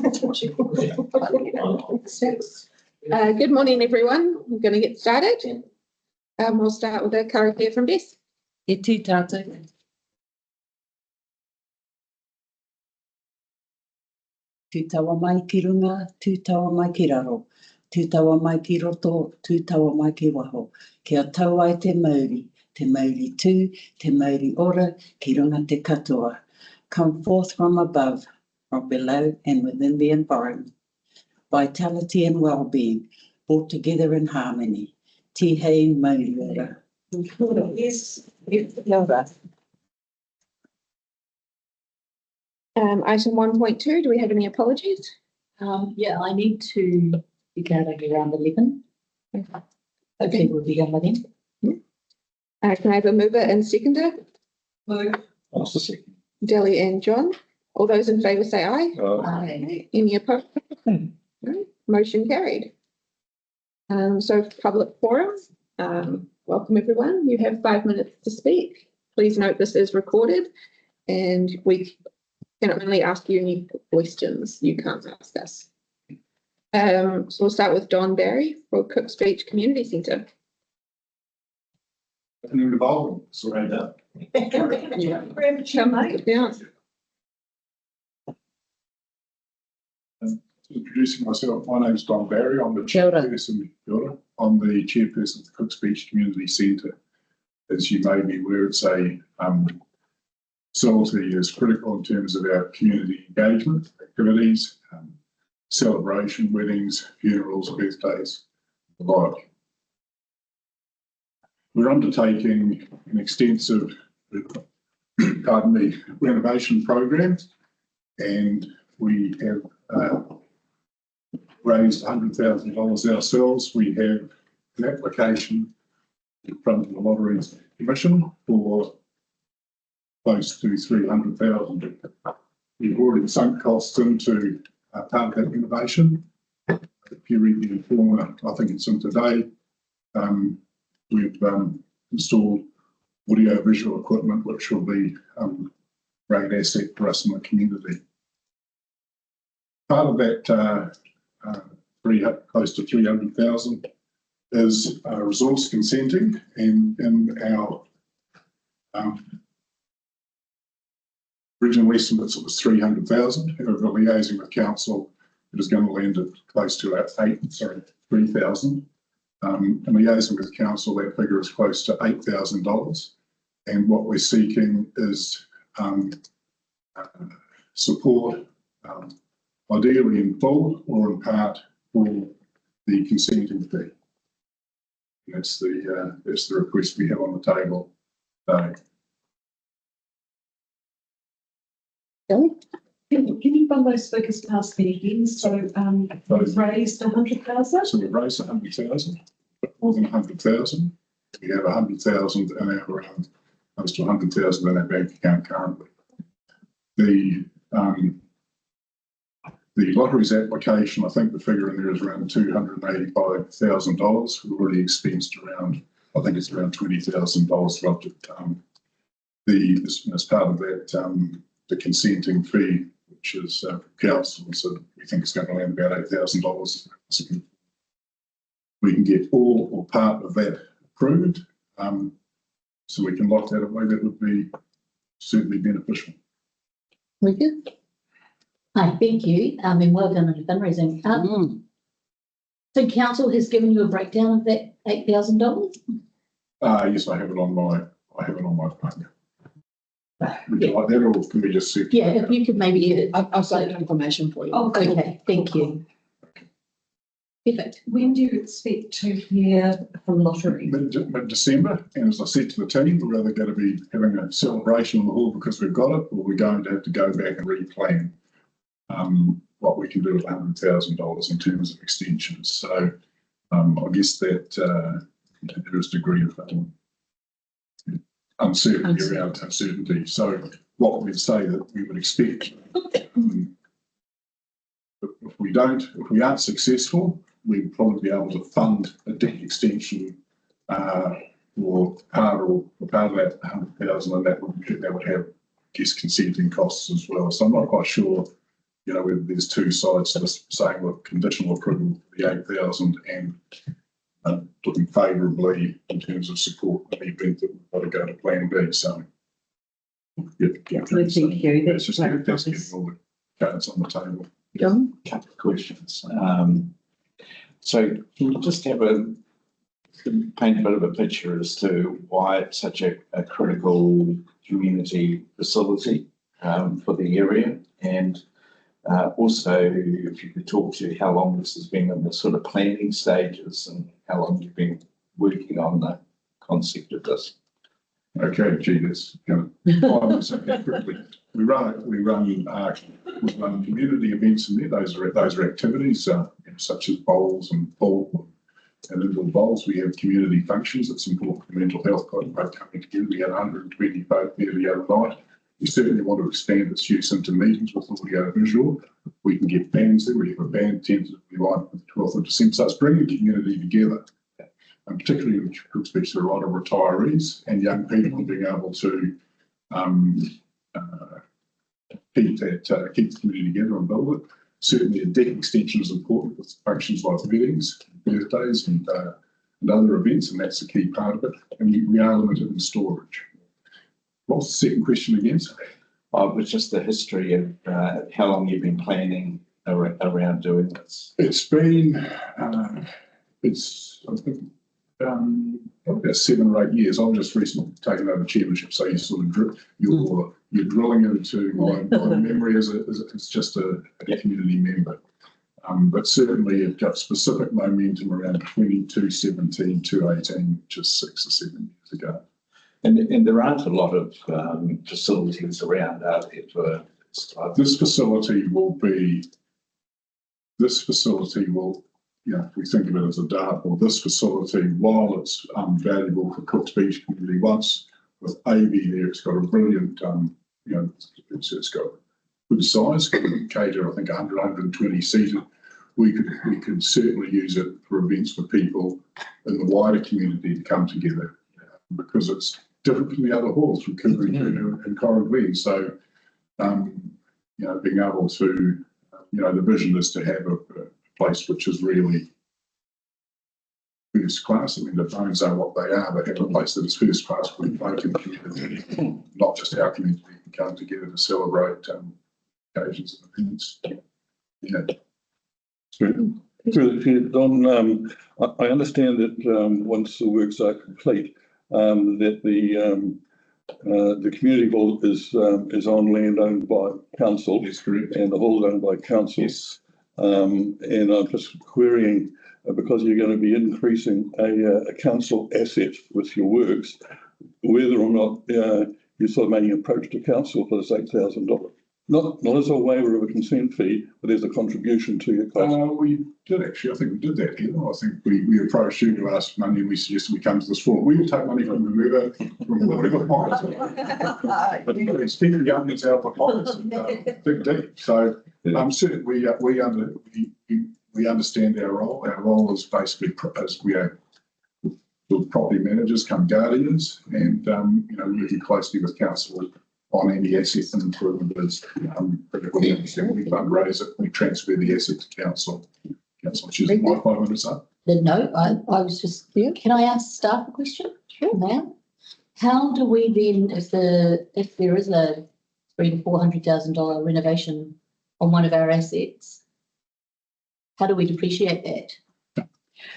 Good morning, everyone. I'm going to get started. We'll start with a Karakia from Des. E tū tātou. Tū tawa mai ki runga, tū tawa mai ki raro. Tū tawa mai ki roto, tū tawa mai ki waho. Kia tau ai te mauri tū, te mauri ora, ki runga te katoa. Come forth from above, from below and within the environment. Vitality and well-being, brought together in harmony. Tihei mauri ora. Yes. Item 1.2, do we have any apologies? Yeah, I need to be gathered around 11. Okay, we'll begin by then. Can I have a mover and seconder? Move. I'll second. Delly and John. All those in favour say aye. Aye. Any opposed? No. Motion carried. So public forum. Welcome everyone. You have 5 minutes to speak. Please note this is recorded and we can only ask you any questions. You can't ask us. So we'll start with Don Barry for Cooks Beach Community Centre. Afternoon to all. Sorry that. Introducing myself, my name is Don Barry. I'm the chairperson. I'm the chairperson of the Cooks Beach Community Centre. As you may be aware, it's a facility is critical in terms of our community engagement activities, celebration, weddings, funerals, birthdays, the like. We're undertaking an extensive, renovation program, and we have raised $100,000 ourselves. We have an application in front of the Lotteries Commission for close to $300,000. We've already sunk costs into part of that renovation. If you read the Informer, I think it's in today, we've installed audio-visual equipment, which will be a great asset for us in the community. Part of that close to 300,000 is resource consenting, and in our original estimates it was 300,000. However, liaising with council, it is going to land at close to 3,000. And liaising with council, that figure is close to $8,000. And what we're seeking is support, ideally in full or in part, for the consenting fee. That's the request we have on the table today. Can you run those figures past me again? So we've raised 100,000. So we've raised 100,000, more than 100,000. We have 100,000 in our close to 100,000 in our bank account currently. The lotteries application, I think the figure in there is around $285,000. We've already expensed around, I think it's around $20,000 left as part of that, the consenting fee, which is council, so we think it's going to land about $8,000. We can get all or part of that approved, so we can lock that away. That would be certainly beneficial. Wicked. Hi, thank you. And well done on the fundraising. So council has given you a breakdown of that $8,000? Yes, I have it on my phone. Would you like that, or can we just see? Yeah, if you could maybe. I'll send information for you. Oh, okay, thank you. Perfect. When do you expect to hear from Lottery? Mid-December, and as I said to the team, we're either going to be having a celebration in the hall because we've got it, or we're going to have to go back and replan what we can do with $100,000 in terms of extensions. So I guess that there is a degree of uncertainty around uncertainty. So what we'd say that we would expect, if we aren't successful, we'd probably be able to fund a debt extension or part of that 100,000, and that would have, I guess, consenting costs as well. So I'm not quite sure whether there's two sides to this saying, look, conditional approval for the 8,000 and looking favourably in terms of support in the event that we've got to go to plan B. So, Thank you. That's just getting all the cards on the table. John? Couple of questions. So can you just paint a bit of a picture as to why it's such a critical community facility for the area, and also if you could talk to how long this has been in the sort of planning stages and how long you've been working on the concept of this. Okay, gee, that's going to something quickly. We run community events in there. Those are activities such as bowls and pool and little bowls. We have community functions. It's important for mental health. Coming together. We had 120 folk there the other night. We certainly want to expand its use into meetings with audio visual. We can get bands there. We have a band tentatively lined for the 12th of December. So it's bringing the community together. And particularly which speaks to a lot of retirees and young people being able to keep the community together and build it. Certainly a deck extension is important with functions like weddings, birthdays and other events, and that's a key part of it. And we are limited in storage. What's the second question again? It was just the history of how long you've been planning around doing this. It's been, I think, about 7 or 8 years. I've just recently taken over chairmanship, so you sort of you're drilling into my memory as it's just a community member. But certainly it got specific momentum around 2017 to 18, which is 6 or 7 years ago. And there aren't a lot of facilities around out there for this facility will, if we think of it as a dartboard, this facility, while it's valuable for Cook's Beach community, once with AV there, it's got a brilliant, it's got good size, can cater, I think, 100, 120 seated. We could certainly use it for events for people in the wider community to come together because it's different from the other halls from Karakia and Karakia. So, being able to, the vision is to have a place which is really first class. I mean, the phones are what they are, but have a place that is first class for the folk in the community, not just our community can come together to celebrate occasions and events. Yeah. Don, I understand that once the works are complete, that the community hall is on land owned by council. That's correct. And the hall is owned by council. Yes. And I'm just querying, because you're going to be increasing a council asset with your works, whether or not you're sort of making an approach to council for this $8,000. Not as a waiver of a consent fee, but as a contribution to your cost. We did actually. I think we did that. I think we approached you to ask money, and we suggested we come to this forum. We will take money from whoever, from whatever pockets. It's keeping the governments out of the pockets and dig deep. So certainly we understand our role. Our role is basically as we are property managers, come guardians, and working closely with council on any asset and improvement is critical. We fundraise it, we transfer the asset to council. Council, which is my 5 minutes up. No, I was just, can I ask staff a question? Sure. Now, how do we then, if there is a $300,000 to $400,000 renovation on one of our assets, how do we depreciate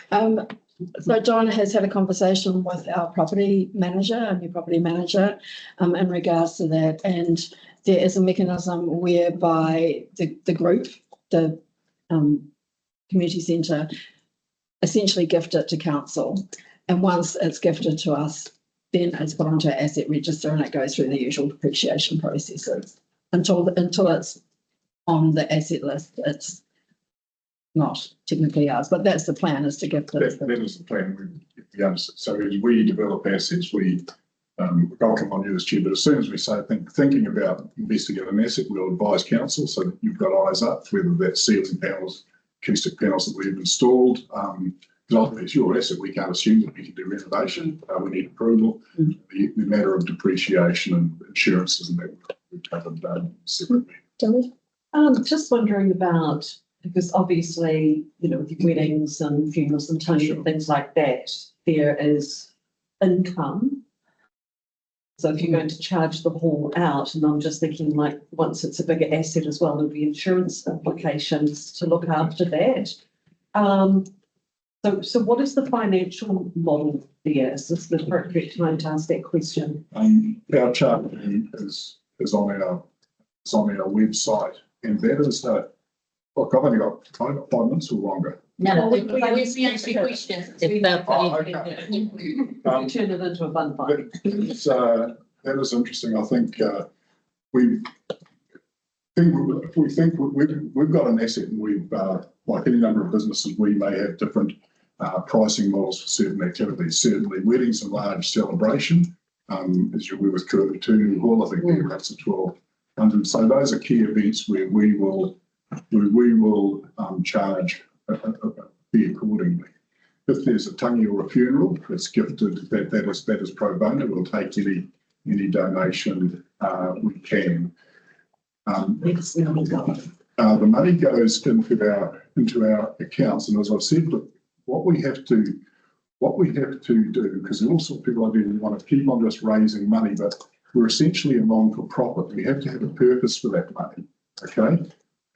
that? So John has had a conversation with our property manager, our new property manager, in regards to that. And there is a mechanism whereby the group, the community centre, essentially gift it to council. And once it's gifted to us, then it's put onto our asset register and it goes through the usual depreciation processes. Until it's on the asset list, it's not technically ours, but that's the plan, is to give that is the plan. So as we develop assets, I'll come on you as chair, but as soon as we say thinking about investing in an asset, we'll advise council so that you've got eyes up, whether that's ceiling panels, acoustic panels that we've installed. Because ultimately it's your asset, we can't assume that we can do renovation. We need approval. The matter of depreciation and insurances and that we've covered separately. Just wondering about, because obviously, you know, with weddings and funerals and Sure. things like that, there is income. So if you're going to charge the hall out, and I'm just thinking like, once it's a bigger asset as well, there'll be insurance implications to look after that. So what is the financial model there? Is this the appropriate time to ask that question? Our chart is on our website, and that is look, I've only got 5 minutes or longer. No, We we answer your question. We Okay. turn it into a fun fight. That is interesting. I think we think we've got an asset, and we've like any number of businesses, we may have different pricing models for certain activities. Certainly, weddings and large celebration, as you were with Karakia Hall, I think they're up to 1,200. So those are key events where we will charge a fee accordingly. If there's a tangi or a funeral, it's gifted. That is pro bono. We'll take any donation we can. The money goes into our accounts, and as I've said, look, what we have to do, because there are all sorts of people out there who want to keep on just raising money, but we're essentially a non-for-profit. We have to have a purpose for that money, okay?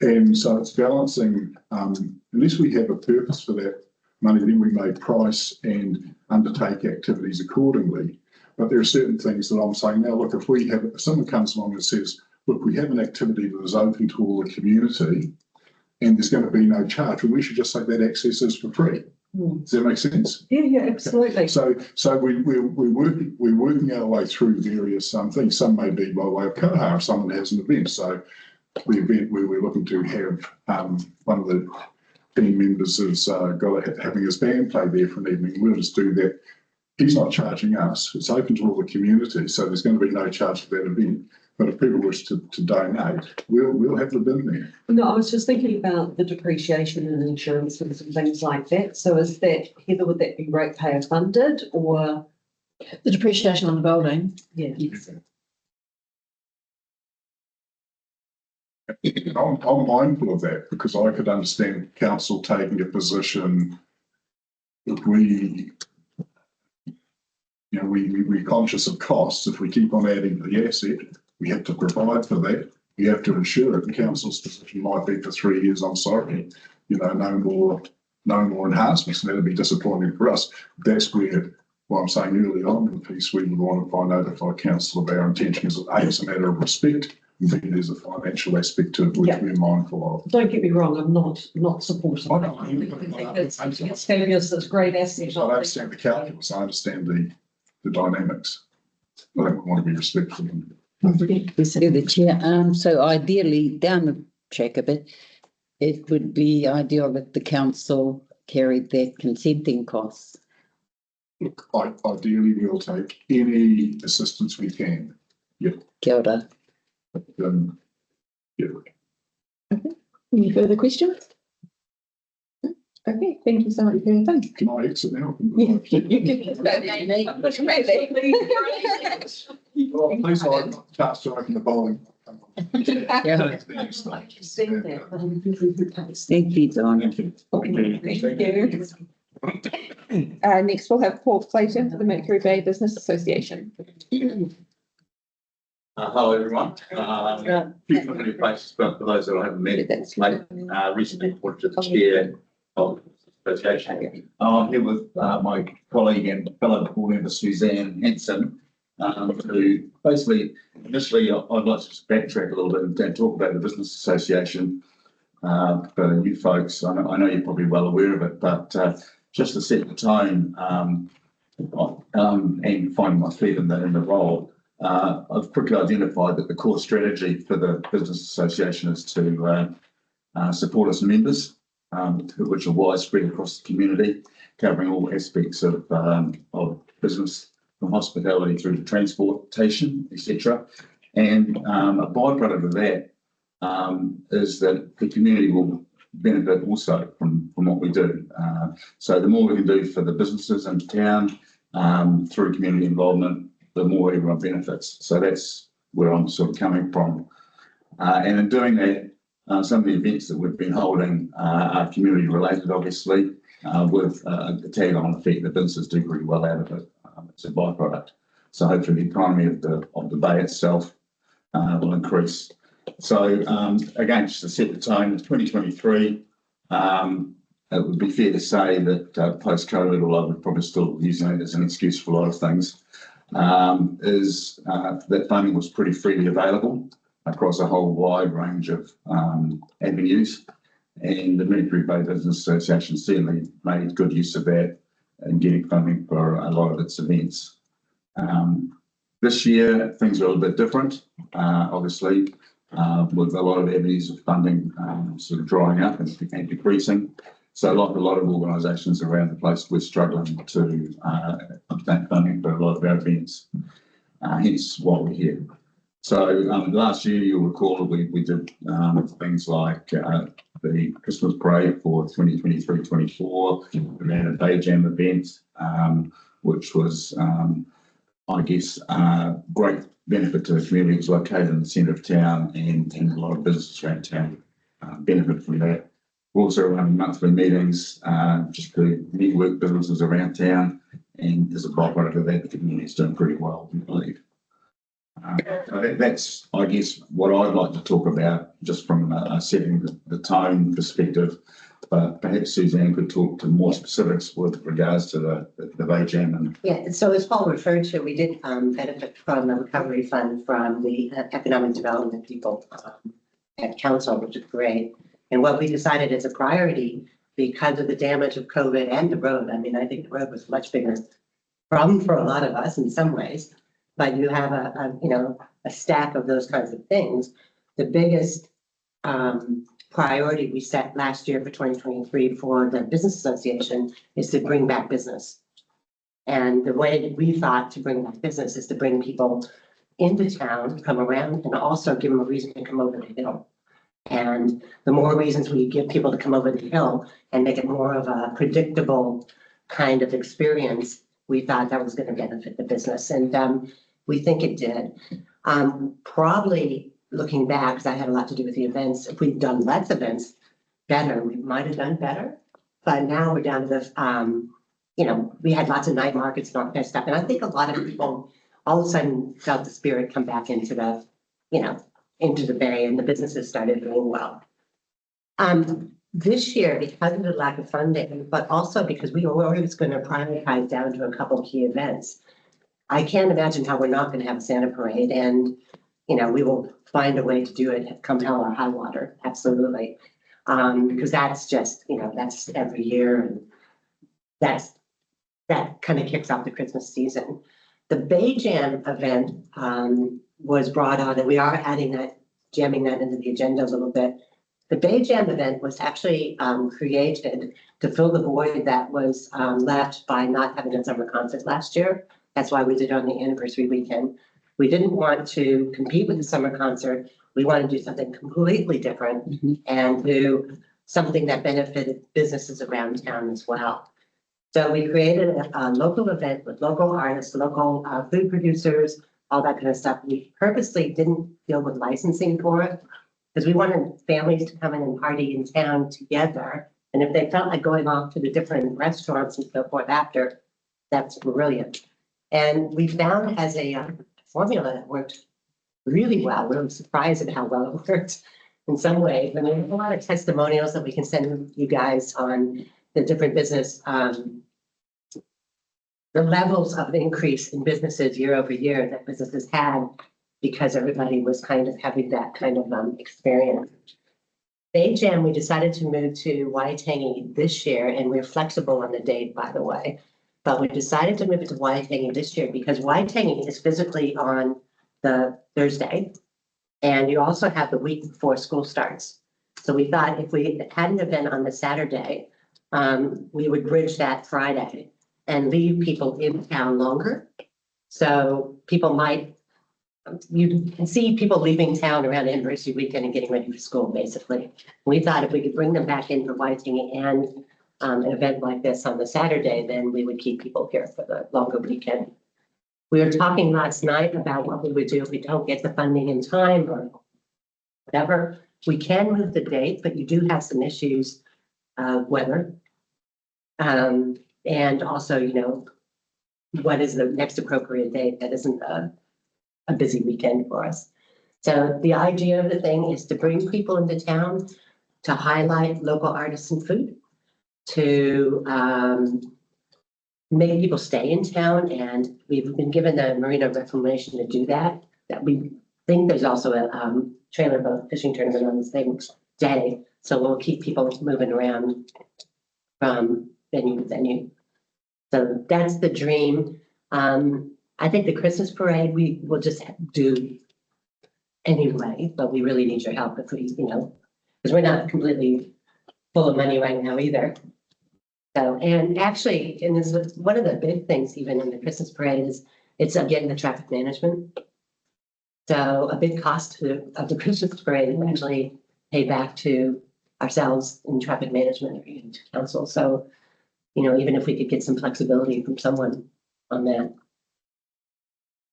And so it's balancing, unless we have a purpose for that money, then we may price and undertake activities accordingly. But there are certain things that I'm saying now, look, if someone comes along and says, look, we have an activity that is open to all the community and there's going to be no charge, well, we should just say that access is for free. Does that make sense? Yeah, absolutely. So we're working our way through various things. Some may be by way of koha if someone has an event. So the event where we're looking to have one of the team members is having his band play there for an evening. We'll just do that. He's not charging us. It's open to all the community, so there's going to be no charge for that event. But if people wish to donate, we'll have the bin there. No, I was just thinking about the depreciation and insurance and some things like that. So is that, Heather, would that be ratepayer funded or? The depreciation on the building. Yeah. I'm mindful of that because I could understand council taking a position that we're conscious of costs. If we keep on adding to the asset, we have to provide for that. We have to insure it. And council's position might be for 3 years. I'm sorry, no more enhancements. And that'd be disappointing for us. That's where, I'm saying early on in the piece, we would want to notify council of our intention. Is it's a matter of respect. And B, there's a financial aspect to it which we're mindful of. Don't get me wrong, I'm not supportive. I know. It's fabulous. It's great asset. I understand the calculus. I understand the dynamics. But I want to be respectful. Through the chair, so ideally, down the track a bit, it would be ideal that the council carried their consenting costs. Look, ideally, we'll take any assistance we can. Kia ora. Any further questions? Okay, thank you so much for your time. Can I exit now? You can. Please, I'm not cast striking the bowling. Thank you, Donna. Next, we'll have Paul Clayton for the Mercury Bay Business Association. Hello, everyone. Few familiar faces, but for those that I haven't met, it's late. Recently appointed to the chair of the association. I'm here with my colleague and fellow board member Suzanne Henson, who basically initially I'd like to just backtrack a little bit and talk about the business association. For you folks, I know you're probably well aware of it, but just to set the tone and find my feet in the role. I've quickly identified that the core strategy for the business association is to support its members, which are widespread across the community, covering all aspects of business, from hospitality through to transportation, etc. And a byproduct of that is that the community will benefit also from what we do. So the more we can do for the businesses in town through community involvement, the more everyone benefits. So that's where I'm sort of coming from. And in doing that, some of the events that we've been holding are community related, obviously, with a tag on effect that businesses do pretty well out of it. It's a byproduct. So hopefully the economy of the bay itself will increase. So again, just to set the tone, 2023, it would be fair to say that post-COVID, although we're probably still using it as an excuse for a lot of things, is that funding was pretty freely available across a whole wide range of avenues. And the Mercury Bay Business Association certainly made good use of that in getting funding for a lot of its events. This year, things are a little bit different, obviously, with a lot of avenues of funding sort of drying up and decreasing. So like a lot of organisations around the place, we're struggling to obtain funding for a lot of our events, hence why we're here. So last year, you'll recall we did things like the Christmas parade for 2023-24, we ran a Bay Jam event, which was, I guess, great benefit to the community. It was located in the centre of town and a lot of businesses around town benefit from that. We're also running monthly meetings just to network businesses around town, and as a byproduct of that, the community is doing pretty well, we believe. So that's, I guess, what I'd like to talk about, just from setting the tone perspective. But perhaps Suzanne could talk to more specifics with regards to the Bay Jam. And yeah, so as Paul referred to, we did benefit from the recovery fund from the economic development people at council, which is great. And what we decided as a priority, because of the damage of COVID and the road, I mean, I think the road was a much bigger problem for a lot of us in some ways, but you have a stack of those kinds of things. The biggest priority we set last year for 2023 for the business association is to bring back business. And the way that we thought to bring back business is to bring people into town, come around, and also give them a reason to come over the hill. And the more reasons we give people to come over the hill and make it more of a predictable kind of experience, we thought that was going to benefit the business. And we think it did. Probably looking back, because I had a lot to do with the events, if we'd done less events better, we might have done better. But now we're down to the, we had lots of night markets and all that stuff. And I think a lot of people all of a sudden felt the spirit come back into the, into the bay, and the businesses started doing well. This year, because of the lack of funding, but also because we were always going to prioritize down to a couple of key events, I can't imagine how we're not going to have a Santa parade. And, we will find a way to do it come hell or high water. Absolutely. Because that's just, that's every year. And that kind of kicks off the Christmas season. The Bay Jam event was brought on, and we are adding that, jamming that into the agenda a little bit. The Bay Jam event was actually created to fill the void that was left by not having a summer concert last year. That's why we did it on the anniversary weekend. We didn't want to compete with the summer concert. We wanted to do something completely different and do something that benefited businesses around town as well. So we created a local event with local artists, local food producers, all that kind of stuff. We purposely didn't deal with licensing for it because we wanted families to come in and party in town together. And if they felt like going off to the different restaurants and so forth after, that's brilliant. And we found as a formula that worked really well. We were surprised at how well it worked in some ways. I mean, there's a lot of testimonials that we can send you guys on the different business, the levels of increase in businesses year over year that businesses had because everybody was kind of having that kind of experience. Bay Jam, we decided to move to Waitangi this year, and we're flexible on the date, by the way. But we decided to move it to Waitangi this year because Waitangi is physically on the Thursday, and you also have the week before school starts. So we thought if we had an event on the Saturday, we would bridge that Friday and leave people in town longer. So people might, you can see people leaving town around anniversary weekend and getting ready for school, basically. We thought if we could bring them back in for Waitangi and an event like this on the Saturday, then we would keep people here for the longer weekend. We were talking last night about what we would do if we don't get the funding in time or whatever. we can move the date, but you do have some issues of weather. And also, you know, what is the next appropriate date that isn't a busy weekend for us. So the idea of the thing is to bring people into town, to highlight local artisan food, to make people stay in town, and we've been given the Marina Reclamation to do that. That we think there's also a trailer boat fishing tournament on the same day, so we'll keep people moving around from venue to venue. So that's the dream. I think the Christmas parade we will just do anyway, but we really need your help if we, you know, because we're not completely full of money right now either. So, and actually, and this is one of the big things even in the Christmas parade is it's again the traffic management. So a big cost of the Christmas parade is actually pay back to ourselves in traffic management and council. So, you know, even if we could get some flexibility from someone on that.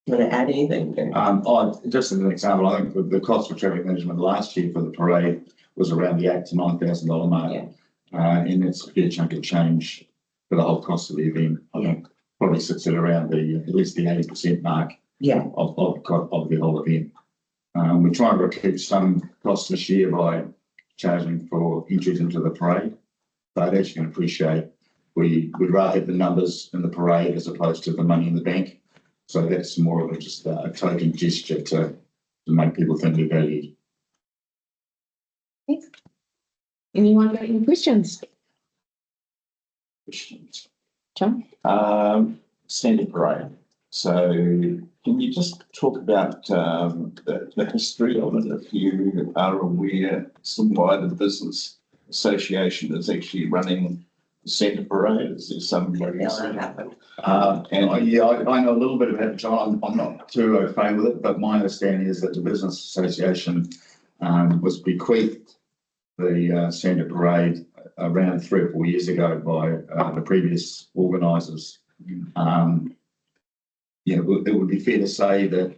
You want to add anything? Just as an example, I think the cost for traffic management last year for the parade was around the $8,000 to $9,000 mark. Yeah. And it's a fair chunk of change for the whole cost of the event. I think probably sits at around at least the 80% mark Yeah. of the whole event. We're trying to recoup some costs this year by charging for entries into the parade. But as you can appreciate, we'd rather have the numbers in the parade as opposed to the money in the bank. So that's more of just a token gesture to make people think they're valued. Anyone got any questions? John? Standard parade. So can you just talk about the history of it, if you are aware as to why the business association is actually running the centre parade? Is there some reason? I know a little bit about it, John. I'm not too au fait with it, but my understanding is that the business association was bequeathed the centre parade around 3 or 4 years ago by the previous organisers. It would be fair to say that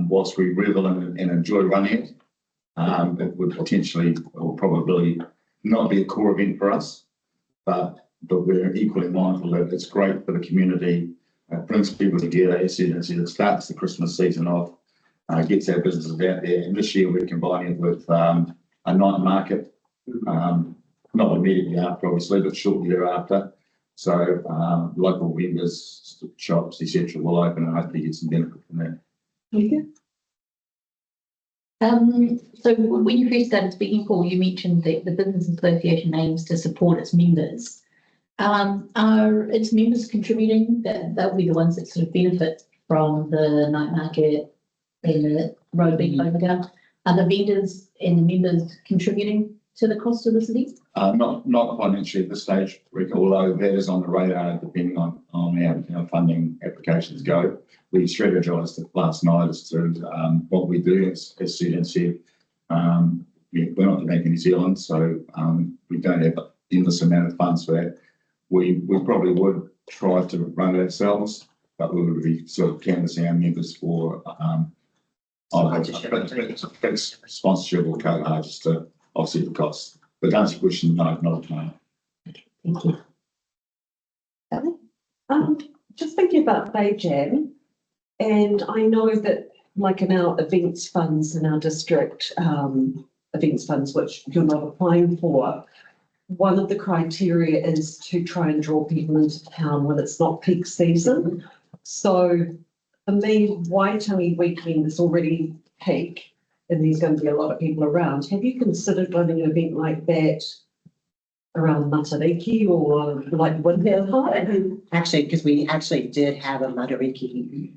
whilst we revel and enjoy running it, it would potentially or probably not be a core event for us, but we're equally mindful that it's great for the community. It brings people together. As you said, it starts the Christmas season off, gets our businesses out there. And this year we're combining it with a night market, not immediately after, obviously, but shortly thereafter. So local vendors, shops, etc., will open and hopefully get some benefit from that. So when you first started speaking, Paul, you mentioned that the business association aims to support its members. Are its members contributing? They'll be the ones that sort of benefit from the night market and the road being overground. Are the vendors and the members contributing to the cost of this event? Not financially at this stage, Rick, although that is on the radar depending on how funding applications go. We strategised last night as to what we do, as Susan said. We're not the Bank of New Zealand, so we don't have endless amount of funds for that. We probably would try to run it ourselves, but we would be sort of canvassing our members for sponsorship or co just to offset the costs. But to answer your question, no, not at the moment. Thank you. Just thinking about Bay Jam, and I know that like in our events funds in our district, events funds which you're not applying for, one of the criteria is to try and draw people into town when it's not peak season. So for me, Waitangi weekend is already peak and there's going to be a lot of people around. Have you considered running an event like that around Matariki or like Windmill Park? Actually, because we actually did have a Matariki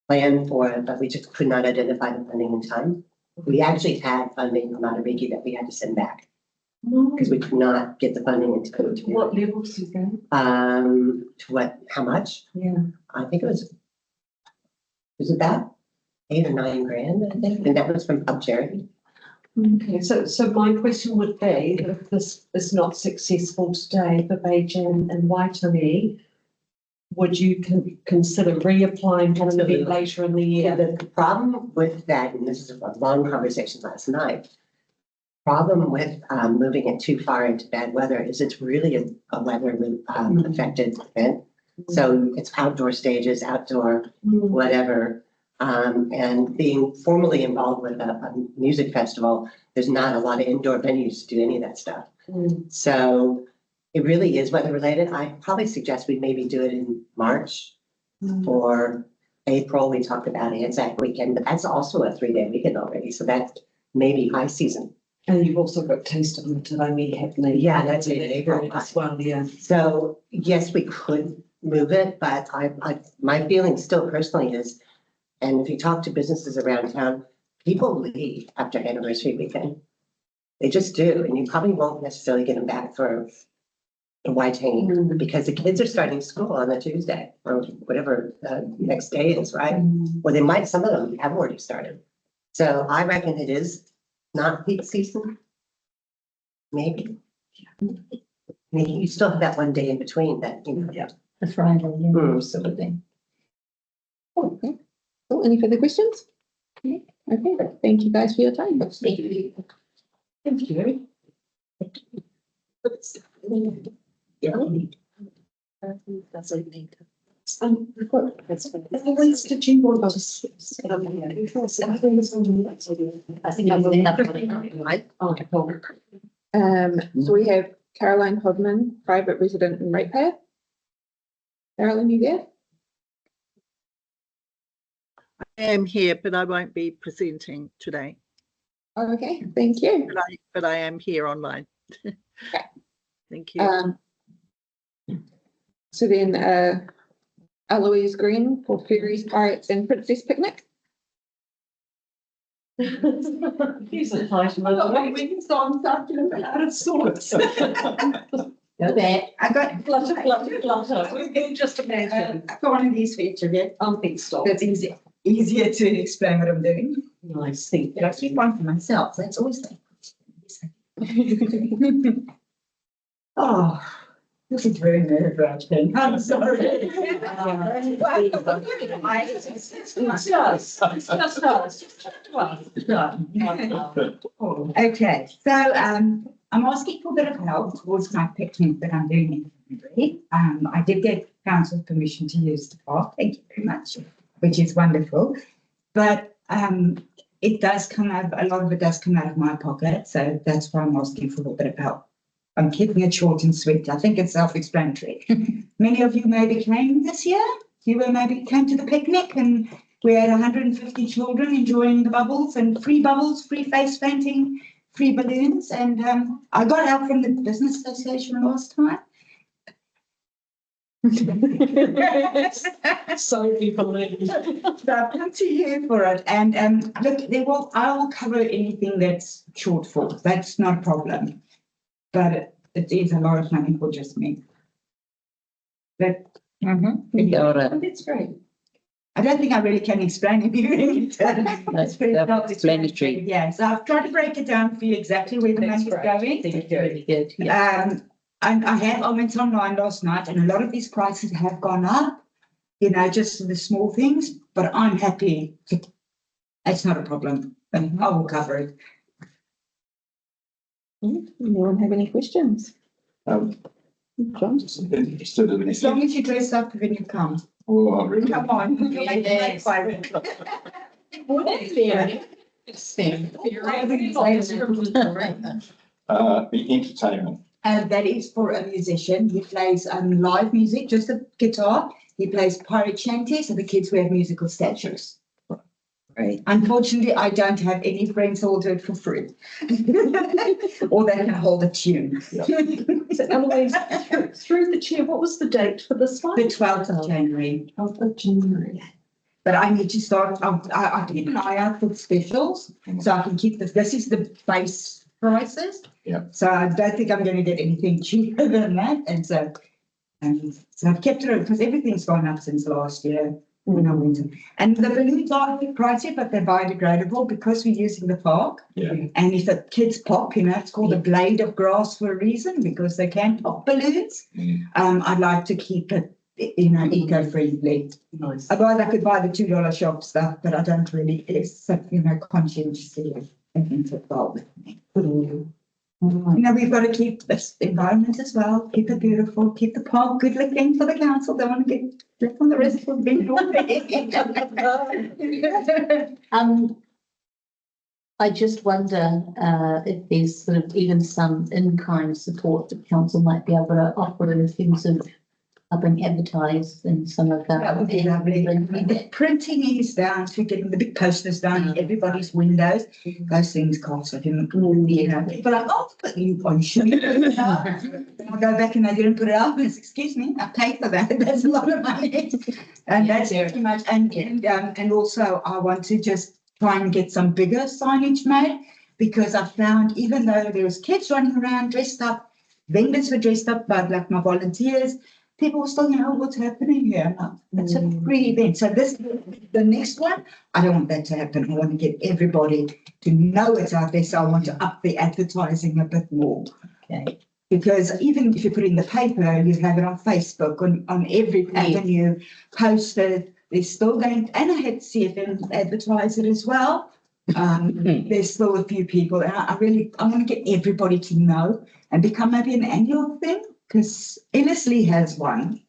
plan for it, but we just could not identify the funding in time. We actually had funding for Matariki that we had to send back because we could not get the funding until. What levels is that? To what? How much? Yeah. I think it was about 8 or 9 grand, I think, and that was from Pub Charity. Okay, so my question would be, if this is not successful today for Bay Jam and Waitangi, would you consider reapplying for an event later in the year? The problem with that, and this is a long conversation last night, problem with moving it too far into bad weather is it's really a weather affected event. So it's outdoor stages, outdoor whatever. And being formally involved with a music festival, there's not a lot of indoor venues to do any of that stuff. So it really is weather related. I probably suggest we maybe do it in March or April. We talked about Anzac weekend, but that's also a 3-day weekend already. So that may be high season. And you've also got Taste of Matarani happening. Yeah, that's in April as well, yeah. So yes, we could move it, but my feeling still personally is, and if you talk to businesses around town, people leave after anniversary weekend. They just do, and you probably won't necessarily get them back for the Waitangi because the kids are starting school on a Tuesday or whatever the next day is, right? Or they might, some of them have already started. So I reckon it is not peak season. Maybe. Maybe you still have that one day in between that, you know. The Friday, absolutely. Okay. Oh, any further questions? Okay, thank you guys for your time. Thank you. Thank you. Always did you want us? I think I'm moving up on it, right? So we have Caroline Hodman, private resident and ratepayer. Caroline, you there? I am here, but I won't be presenting today. Oh, okay, thank you. But I am here online. Okay. Thank you. So then, Eloise Green for Fairies, Pirates and Princess Picnic. He's a title. We can start talking about out of sorts. Go back. I got flutter. We can just imagine. I've got one of these featured yet. Big stop. That's easier to explain what I'm doing. Nice thing. But I keep one for myself. That's always the. Oh, this is very nerve-wracking. I'm sorry. It's just us. Okay, so I'm asking for a bit of help towards my picnic that I'm doing in February. I did get council permission to use the park. Thank you very much, which is wonderful. But it does come out, a lot of it does come out of my pocket. So that's why I'm asking for a bit of help. I'm keeping it short and sweet. I think it's self-explanatory. Many of you maybe came this year. You were maybe came to the picnic and we had 150 children enjoying the bubbles, free face painting, free balloons. And I got help from the Business Association last time. So people leave. So I've come to you for it. And look, I will cover anything that's shortfall. That's not a problem. But it is a lot of money for just me. But That's great. I don't think I really can explain it. That's self-explanatory. Yeah, so I've tried to break it down for you exactly where the money is going. That's really good. Yeah. And I went online last night and a lot of these prices have gone up, just the small things, but I'm happy. It's not a problem. I will cover it. Anyone have any questions? John? Just interested in As long as you dress up when you come. Oh, really? Come on. Yes. The entertainment. That is for a musician. He plays live music, just a guitar. He plays pirate shanty, so the kids wear musical statues. Right. Unfortunately, I don't have any friends who will do it for free. Or they can hold a tune. Yeah. So Eloise, through the chair, what was the date for this one? The 12th of January. 12th of January. But I need to start, I keep an eye out for specials, so I can keep this is the base prices. Yeah. So I don't think I'm going to get anything cheaper than that. And so I've kept it because everything's gone up since last year. And the balloons are a bit pricey, but they're biodegradable because we're using the park. Yeah. And if the kids pop, it's called a blade of grass for a reason because they can pop balloons. I'd like to keep it, eco-friendly. Nice. Otherwise, I could buy the $2 shop stuff, but I don't really. It's conscientiously involved with me. We've got to keep this environment as well, keep it beautiful, keep the park good looking for the council. Don't want to get left on the rest of being I just wonder if there's sort of even some in-kind support that council might be able to offer in terms of helping advertise in some of That would be lovely. The printing is down to getting the big posters down in everybody's windows. Those things cost, I didn't, people are like, oh, but you shouldn't put it up. I go back and they didn't put it up and excuse me, I paid for that. That's a lot of money. And that's too much. And also I want to just try and get some bigger signage made, because I found even though there was kids running around dressed up, vendors were dressed up by like my volunteers, people were still, what's happening here? It's a free event. So the next one, I don't want that to happen. I want to get everybody to know it's out there. So I want to up the advertising a bit more. Okay. Because even if you put it in the paper, you have it on Facebook, on every avenue, posted. They're still going, and I had CFM advertise it as well. There's still a few people, and I want to get everybody to know and become maybe an annual thing, because Ellerslie has one,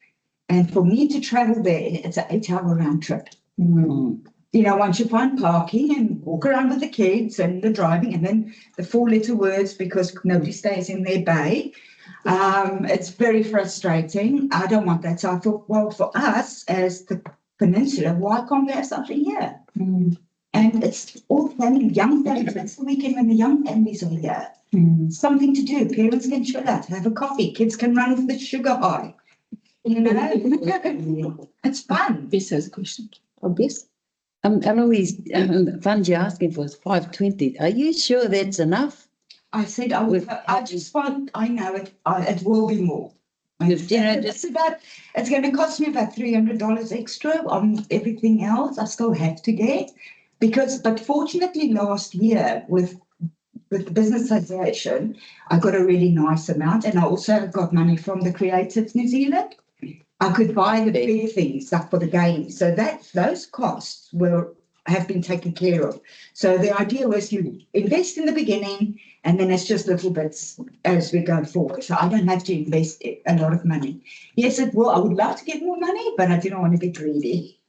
and for me to travel there, it's an 8-hour round trip. Once you find parking and walk around with the kids and the driving, and then the 4-letter words because nobody stays in their bay. It's very frustrating. I don't want that. So I thought, well, for us as the peninsula, why can't we have something here? And it's all family, young families. That's the weekend when the young families are here. Something to do. Parents can chill out, have a coffee. Kids can run with the sugar high. It's fun. Bess has a question. Oh, Bess? Eloise, the funds you're asking for is 520. Are you sure that's enough? I said I would. I just find I know it. It will be more. It's going to cost me about $300 extra on everything else. I still have to get but fortunately last year with the business association, I got a really nice amount, and I also got money from the Creative New Zealand. I could buy the big things like for the games, so those costs have been taken care of. So the idea was you invest in the beginning, and then it's just little bits as we go forward. So I don't have to invest a lot of money. Yes, it will. I would love to get more money, but I do not want to be greedy.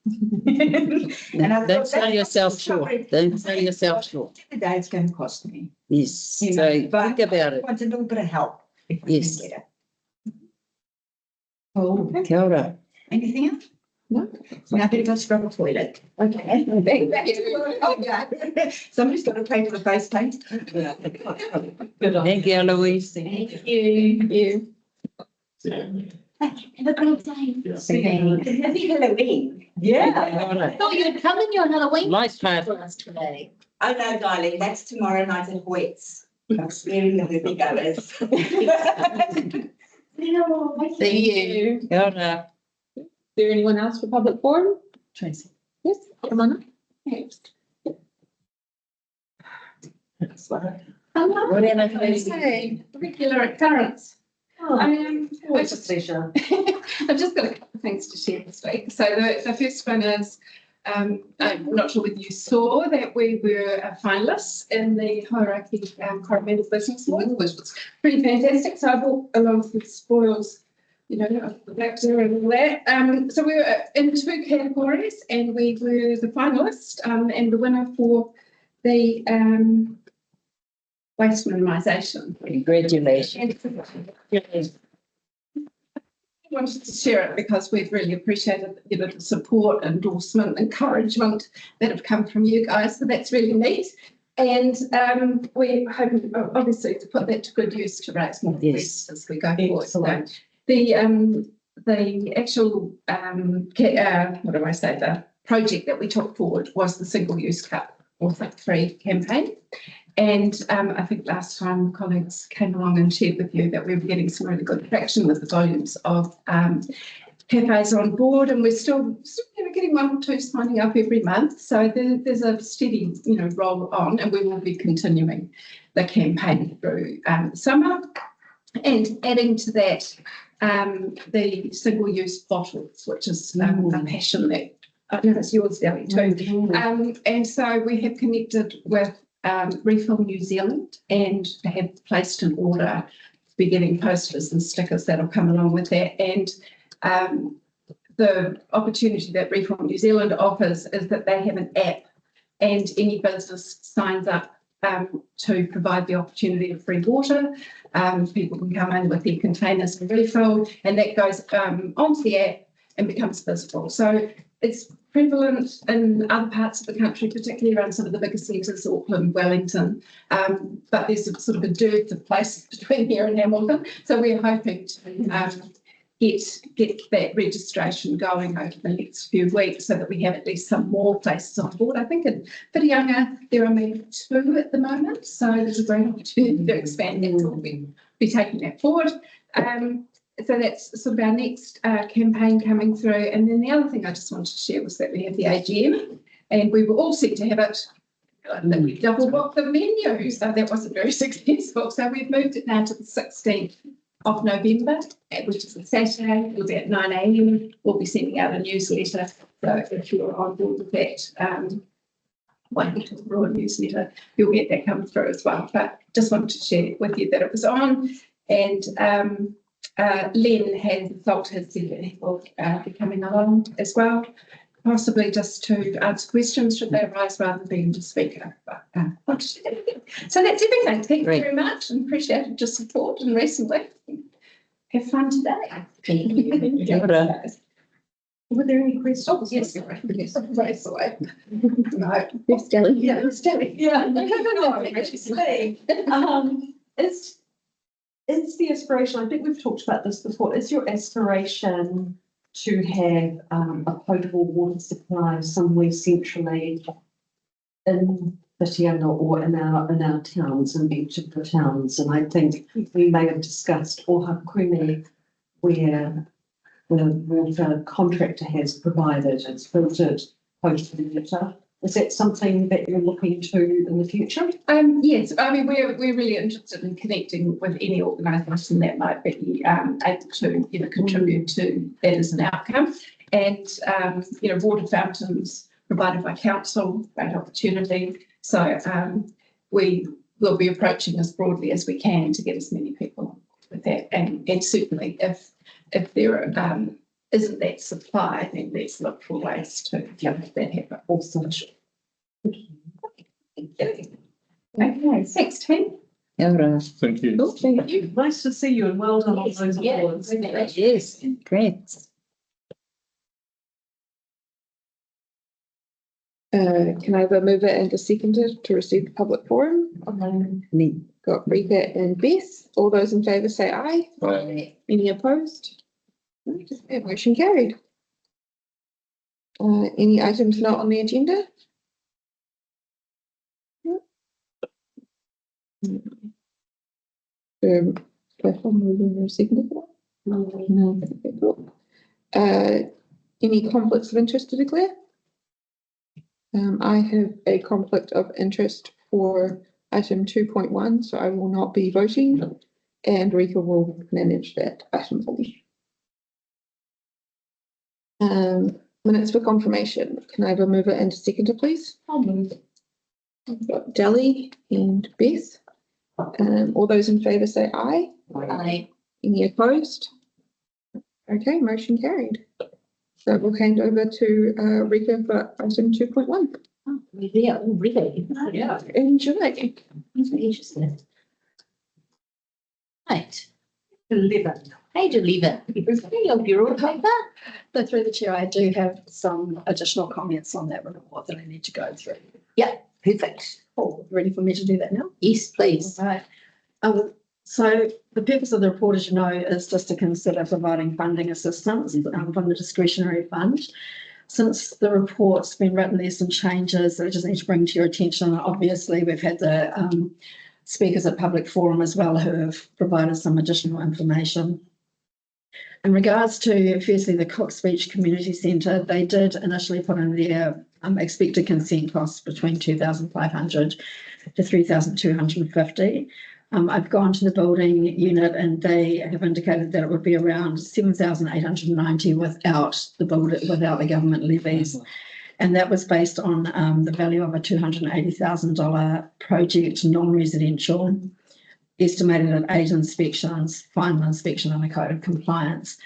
Don't sell yourself short. Don't sell yourself short. Today it's going to cost me. Yes. So think about it. I want a little bit of help. Yes. Oh, Kia ora. Anything else? No. Now I better go scrub a toilet. Okay. Somebody's got to pay for the face paint. Thank you, Eloise. Thank you. Have a great day. Happy Halloween. I thought you would come in your Halloween Nice part. for us today. Oh no, darling, that's tomorrow night at Hoyt's. I'm scaring the moviegoers. See you. Kia ora. Is there anyone else for public forum? Tracy. Yes, come on up. Next. What am I Say, regular occurrence. Always a pleasure. I've just got a couple of things to share this week. So the first one is, I'm not sure whether you saw that we were finalists in the Hierarchy Environmental Business Award, which was pretty fantastic. So I brought along some spoils, of the vector and all that. So we were in 2 categories, and we were the finalist and the winner for the waste minimisation. Congratulations. I wanted to share it because we've really appreciated the support, endorsement, encouragement that have come from you guys. So that's really neat. And we're hoping, obviously, to put that to good use to raise more funds as we go forward. So the actual, the project that we took forward was the single-use cup author-free campaign. And I think last time colleagues came along and shared with you that we were getting some really good traction with the volumes of cafes on board, and we're still getting 1 or 2 signing up every month. So there's a steady, roll on, and we will be continuing the campaign through summer. And adding to that, the single-use bottles, which is a passion that I know it's yours, Ellie, too. And so we have connected with Refill New Zealand and have placed an order to be getting posters and stickers that'll come along with that. And the opportunity that Refill New Zealand offers is that they have an app, and any business signs up to provide the opportunity of free water. People can come in with their containers and refill, and that goes onto the app and becomes visible. So it's prevalent in other parts of the country, particularly around some of the bigger centres, Auckland, Wellington, but there's a sort of a dearth of places between here and Hamilton. So we're hoping to get that registration going over the next few weeks so that we have at least some more places on board. I think in Whitianga there are maybe 2 at the moment, so there's a great opportunity to expand that. So we'll be taking that forward. So that's sort of our next campaign coming through. And then the other thing I just wanted to share was that we have the AGM, and we were all set to have it. We double booked the menu, so that wasn't very successful. So we've moved it now to the 16th of November, which is a Saturday. It'll be at 9 a.m. We'll be sending out a newsletter. So if you're on board with that, raw newsletter, you'll get that come through as well. But just wanted to share with you that it was on. And Len Salt has said that he will be coming along as well, possibly just to answer questions should they arise rather than being the speaker. But, so that's everything. Thank you very much, and appreciate your support in recent weeks. Have fun today. Thank you. Were there any questions? Oh, yes, you're right. Yes, race away. No. Yes, Kelly. Yeah, it's Kelly. Yeah. Is the aspiration, I think we've talked about this before, is your aspiration to have a potable water supply somewhere centrally in Whitianga or in our towns, in each of the towns? And I think we may have discussed Ohakune, where the water contractor has provided its filtered potable water. Is that something that you're looking to in the future? Yes, I mean we're really interested in connecting with any organisation that might be able to contribute to that as an outcome. And water fountains provided by council, great opportunity. So we will be approaching as broadly as we can to get as many people with that. And certainly if there isn't that supply, then let's look for ways to make that happen. Also, Okay, thanks, team. Thank you. Cool, thank you. nice to see you, and well done on those awards. Yes, great. Can I have a mover and a seconder to receive the public forum? Me. Got Rika and Bess. All those in favour say aye. Aye. Any opposed? Motion carried. Any items not on the agenda? No. Okay, cool. Any conflicts of interest to declare? I have a conflict of interest for item 2.1, so I will not be voting, and Rika will manage that item for me. Minutes for confirmation. Can I have a mover and a seconder, please? I'll move. I've got Delly and Beth. All those in favour say aye. Aye. Any opposed? Okay, motion carried. So we'll hand over to Rika for item 2.1. Oh, we're there already. Yeah. Enjoy. Interesting. Right. 11. Page 11. Of your order paper. So through the chair, I do have some additional comments on that report that I need to go through. Perfect. Oh, ready for me to do that now? Yes, please. Right. So the purpose of the report, as you know, is just to consider providing funding assistance from the discretionary fund. Since the report's been written, there's some changes that I just need to bring to your attention. Obviously, we've had the speakers at Public Forum as well who have provided some additional information. In regards to, firstly, the Cox Beach Community Centre, they did initially put in their expected consent costs between 2,500 to 3,250. I've gone to the building unit and they have indicated that it would be around 7,890 without the government levies. And that was based on the value of a $280,000 project, non-residential, estimated at 8 inspections, final inspection and a code of compliance.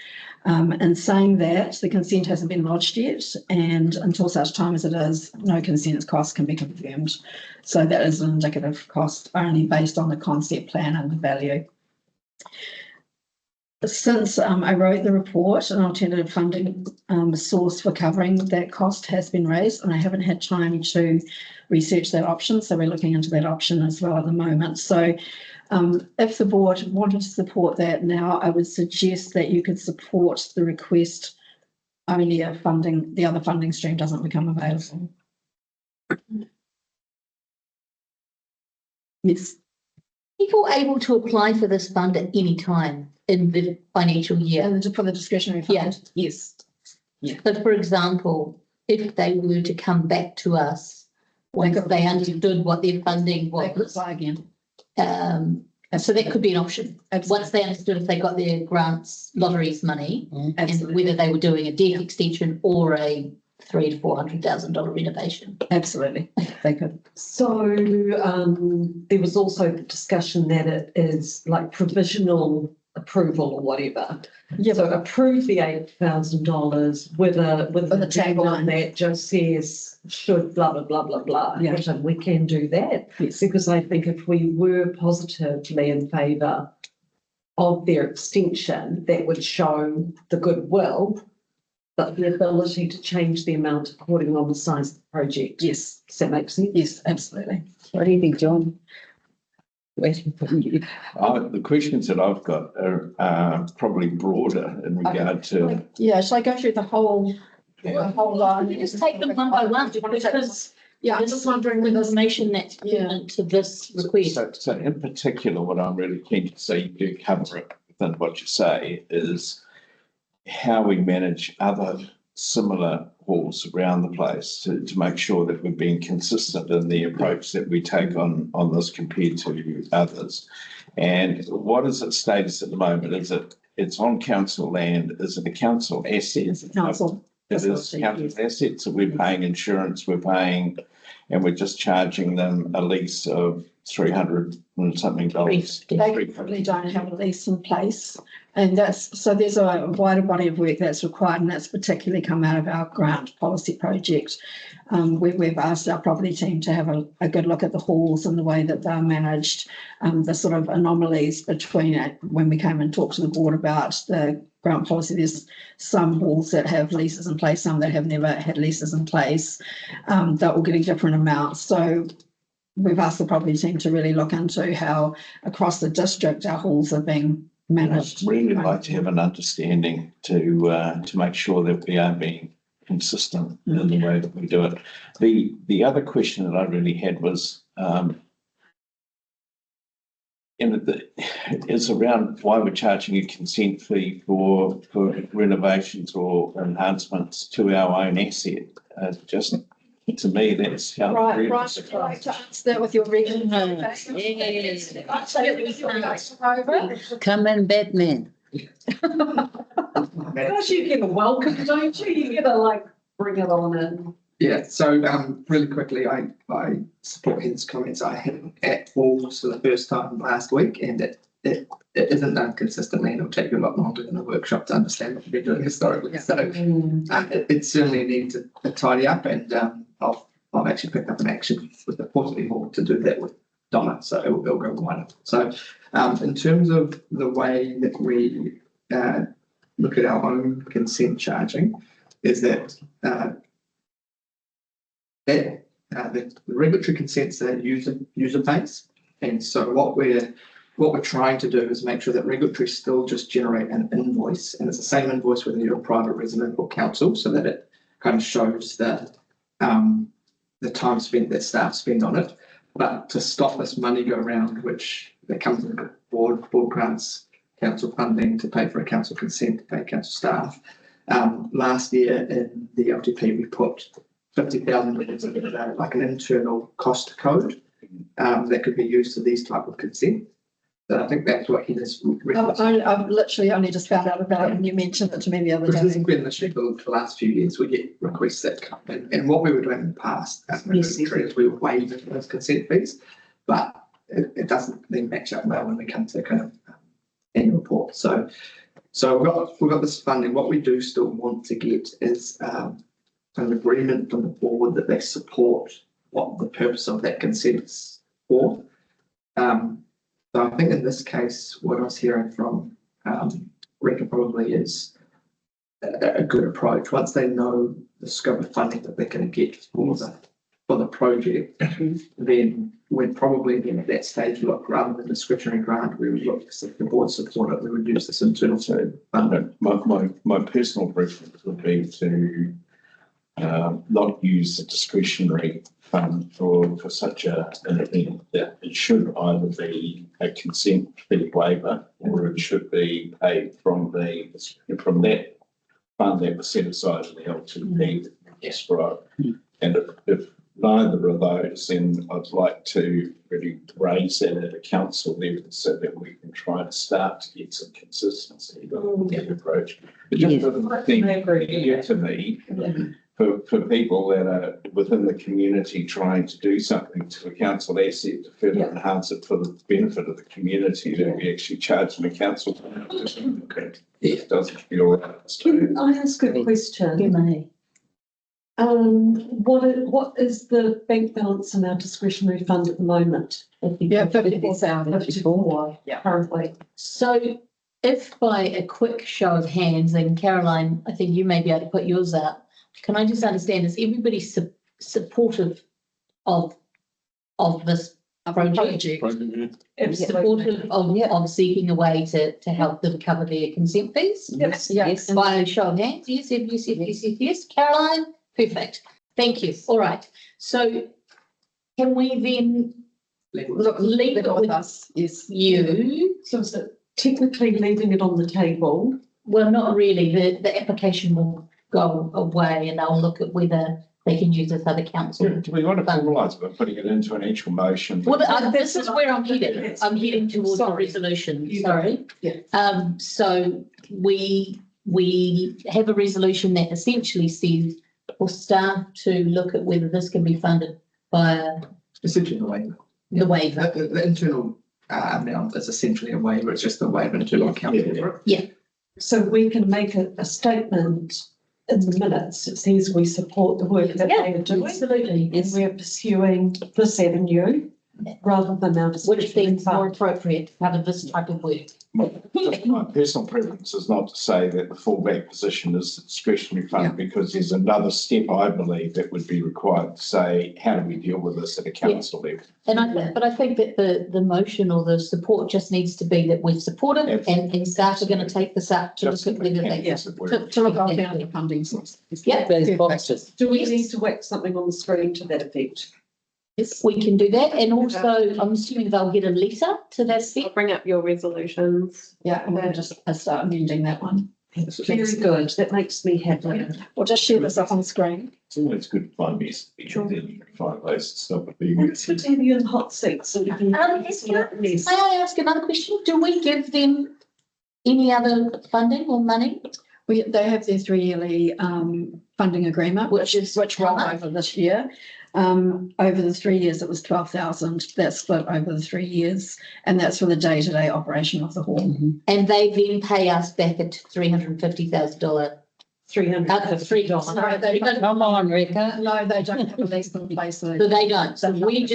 And saying that, the consent hasn't been lodged yet, and until such time as it is, no consent cost can be confirmed. So that is an indicative cost only based on the concept plan and the value. Since I wrote the report, an alternative funding source for covering that cost has been raised, and I haven't had time to research that option. So we're looking into that option as well at the moment. So if the board wanted to support that now, I would suggest that you could support the request only if the other funding stream doesn't become available. Yes. People able to apply for this fund at any time in the financial year? And for the discretionary fund? Yeah. Yes. Yeah. So for example, if they were to come back to us once they understood what their funding was. They could apply again. So that could be an option. Absolutely. Once they understood if they got their grants, lotteries money, Absolutely. and whether they were doing a deck extension or a $300,000 to $400,000 renovation. Absolutely, they could. So there was also the discussion that it is like provisional approval or whatever. Yeah. So approve the $8,000 with a tag on tagline. that just says should blah blah blah blah blah. Yeah. Which, we can do that. Yes. Because I think if we were positively in favour of their extension, that would show the goodwill, but the ability to change the amount according on the size of the project. Yes. Does that make sense? Yes, absolutely. What do you think, John? Waiting for you. The questions that I've got are probably broader in regard to. Yeah, shall I go through the whole line? Just take them one by one, because Yeah, I'm this just is wondering the whether information that's pertinent to this request. So in particular, what I'm really keen to say, you do cover it within what you say, is how we manage other similar halls around the place to make sure that we're being consistent in the approach that we take on this compared to others. And what is its status at the moment? Is it's on council land? Is it a council asset? it's a council. It is council assets, so we're paying insurance, and we're just charging them a lease of $300 and something. They probably don't have a lease in place. And so there's a wider body of work that's required, and that's particularly come out of our grant policy project. We've asked our property team to have a good look at the halls and the way that they're managed, the sort of anomalies between it. When we came and talked to the board about the grant policy, there's some halls that have leases in place, some that have never had leases in place. They're all getting different amounts. So we've asked the property team to really look into how across the district our halls are being managed. I'd really like to have an understanding to make sure that we are being consistent in the way that we do it. The other question that I really had was, is around why we're charging a consent fee for renovations or enhancements to our own asset. Just to me, that's how. Right, would you like to answer that with your regional? Yes. Come in, Batman. Because you get a welcome, don't you? You get to bring it on in. Yeah, so really quickly, I support his comments. I had at Falls for the first time last week, and it isn't done consistently, and it'll take you a lot longer than a workshop to understand what you've been doing historically. Yeah. So it certainly needs a tidy up, and I've actually picked up an action with the Portsley Hall to do that with Donna, so it'll go wonderful. So in terms of the way that we look at our own consent charging, is that the regulatory consents are user based, and so what we're trying to do is make sure that regulatory still just generate an invoice, and it's the same invoice whether you're a private resident or council, so that it kind of shows the time spent that staff spend on it. But to stop this money go around, which that comes in board grants, council funding to pay for a council consent to pay council staff. Last year in the LTP we put $50,000 into like an internal cost code that could be used for these type of consent. So I think that's what he is. I've literally only just found out about it and you mentioned it to me the other This has day. been the schedule for the last few years. We get requests that come in, and what we were doing in the past, is we were waiving those consent fees, but it doesn't then match up well when we come to kind of annual report. So we've got this funding. What we do still want to get is an agreement from the board that they support what the purpose of that consent is for. So I think in this case, what I was hearing from Rika probably is a good approach. Once they know the scope of funding that they're going to get for the project, then we'd probably then at that stage look, rather than discretionary grant, we would look, if the board support it, we would use this internal fund. My personal preference would be to not use the discretionary fund for such an event. That it should either be a consent fee waiver or it should be paid from that fund that was set aside in the LTP escrow. And if neither of those, then I'd like to really raise that at a council level so that we can try to start to get some consistency with the approach. It just doesn't seem clear to me for people that are within the community trying to do something to a council asset to further enhance it for the benefit of the community to be actually charging the council. It doesn't feel right. Can I ask a question? You may. What is the bank balance in our discretionary fund at the moment? 54,000. Yeah, currently. So if by a quick show of hands, and Caroline, I think you may be able to put yours out. Can I just understand, is everybody supportive of this project? Supportive of seeking a way to help them cover their consent fees? Yes. By a show of hands, yes. Caroline, perfect. Thank you. All right. So can we then leave it with us? Yes. You? So is it technically leaving it on the table? Well, not really. The application will go away and they'll look at whether they can use this other council. Do we want to formalise it by putting it into an actual motion? Well, this is where I'm heading. I'm heading towards the resolution. Sorry. Yeah. So we have a resolution that essentially says for staff to look at whether this can be funded by Essentially the waiver. the waiver. The internal amount is essentially a waiver. It's just a waiver to council. So we can make a statement in the minutes. It says we support the work that they are doing. Absolutely. And we're pursuing this avenue rather than our Which discretionary seems more fund. appropriate to cover this type of work. My personal preference is not to say that the fallback position is the discretionary fund because there's another step, I believe, that would be required to say, how do we deal with this at a council level? And I think that the motion or the support just needs to be that we support it and staff are going to take this up to look at whether they To look after the funding source. Yeah. Do we need to whack something on the screen to that effect? Yes, we can do that. And also, I'm assuming they'll get a letter to that effect. Bring up your resolutions. Yeah, and we'll just start amending that one. Very good. That makes me happy. We'll just share this up on screen. It's always good to find messages, then you can find those stuff with the. Let's put you in the hot seat so we can. May I ask another question? Do we give them any other funding or money? They have their 3-yearly funding agreement, which rolled over this year. Over the 3 years, it was 12,000. That's split over the 3 years, and that's for the day-to-day operation of the hall. And they then pay us back at $350,000. $350. No, they don't. Come on, Rika. No, they don't have a lease in place. So So they don't. So we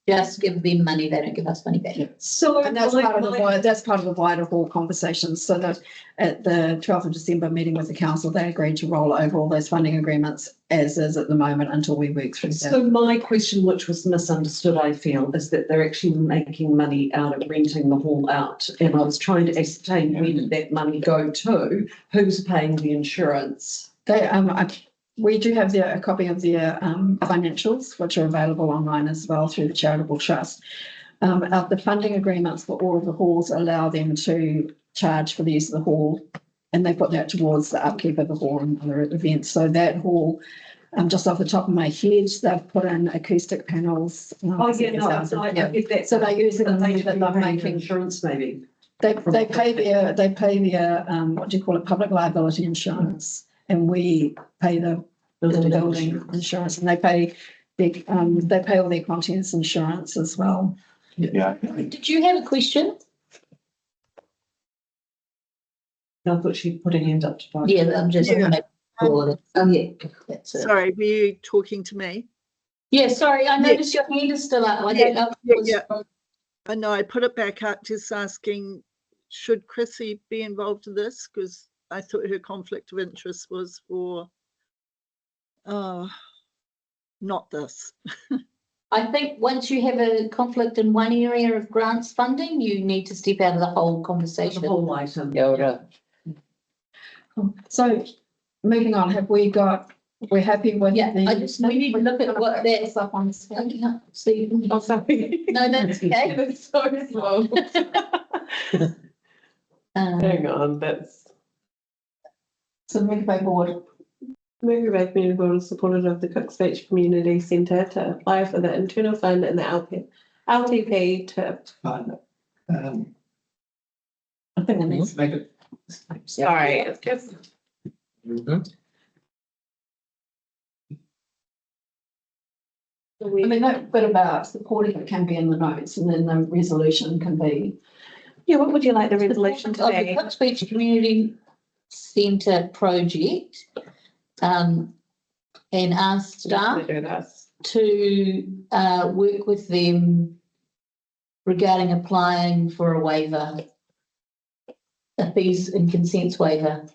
just give them money. They don't give us money back. So And that's part of the wider hall conversations. So that at the 12th of December meeting with the council, they agreed to roll over all those funding agreements as is at the moment until we work through that. So my question, which was misunderstood, I feel, is that they're actually making money out of renting the hall out. And I was trying to ascertain where did that money go to? Who's paying the insurance? We do have a copy of their financials, which are available online as well through the charitable trust. The funding agreements for all of the halls allow them to charge for the use of the hall, and they put that towards the upkeep of the hall and other events. So that hall just off the top of my head, they've put in acoustic panels. Oh, yeah, no, so I get that. So they're using them, They that should they're be paying making, insurance maybe. they pay their, what do you call it, public liability insurance, and we pay the building insurance, and they pay all their contents insurance as well. Yeah. Did you have a question? I thought she put her hand up to buy. Yeah, I'm just Yeah. making sure that, oh, yeah, that's it. Sorry, were you talking to me? Yeah, sorry, I noticed your hand is still up. I don't know. if it was- Yeah. I know, I put it back up just asking, should Chrissy be involved in this? Because I thought her conflict of interest was for, not this. I think once you have a conflict in one area of grants funding, you need to step out of the whole conversation. The whole item. So moving on, we're happy with Yeah, the. I just, we need to look at what that's up on the screen. I can't see. Oh, sorry. No, that's okay. That's so slow. Hang on, that's. So the Mercury Bay Board, Mercury Bay Community Board is supported of the Cooks Beach Community Centre to apply for the internal fund and the LTP to Fund. I think it needs. Make it. sorry, it's just I mean, that bit about supporting it can be in the notes, and then the resolution can be. yeah, what would you like the resolution to Of the be? Cooks Beach Community Centre project, and ask staff Do this. to work with them regarding applying for a waiver, a fees and consents waiver.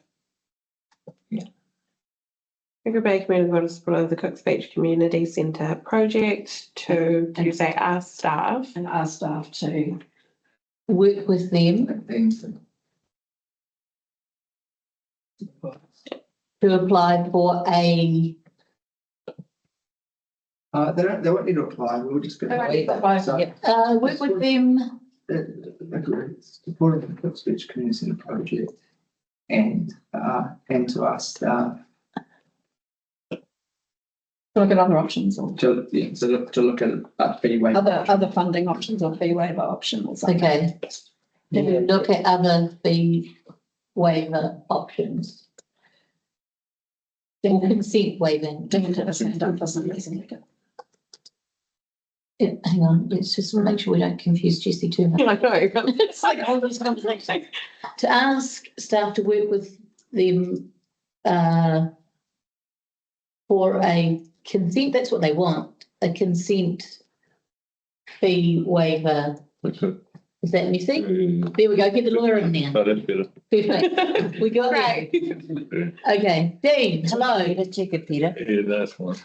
Mercury Bay Community Board is supportive of the Cooks Beach Community Centre project to, did you say our staff? And our staff to. Work with them to apply for a They won't need to apply, we'll just get. work with them. Supporting the Cooks Beach Community Centre project and to us staff Look at other options or to look at fee waiver. other funding options or fee waiver option or something. Okay. To look at other fee waiver options. Or consent waiving. Dean did his hand up for some reason. Yeah, hang on, let's just make sure we don't confuse Jessie too much. I know. It's like all this conversation. To ask staff to work with them for a consent, that's what they want, a consent fee waiver. Is that missing? There we go, get the lawyer in there. Oh, that's better. Perfect. We got it. Okay, Dean, hello. Let's check it, Peter. Yeah, that's one.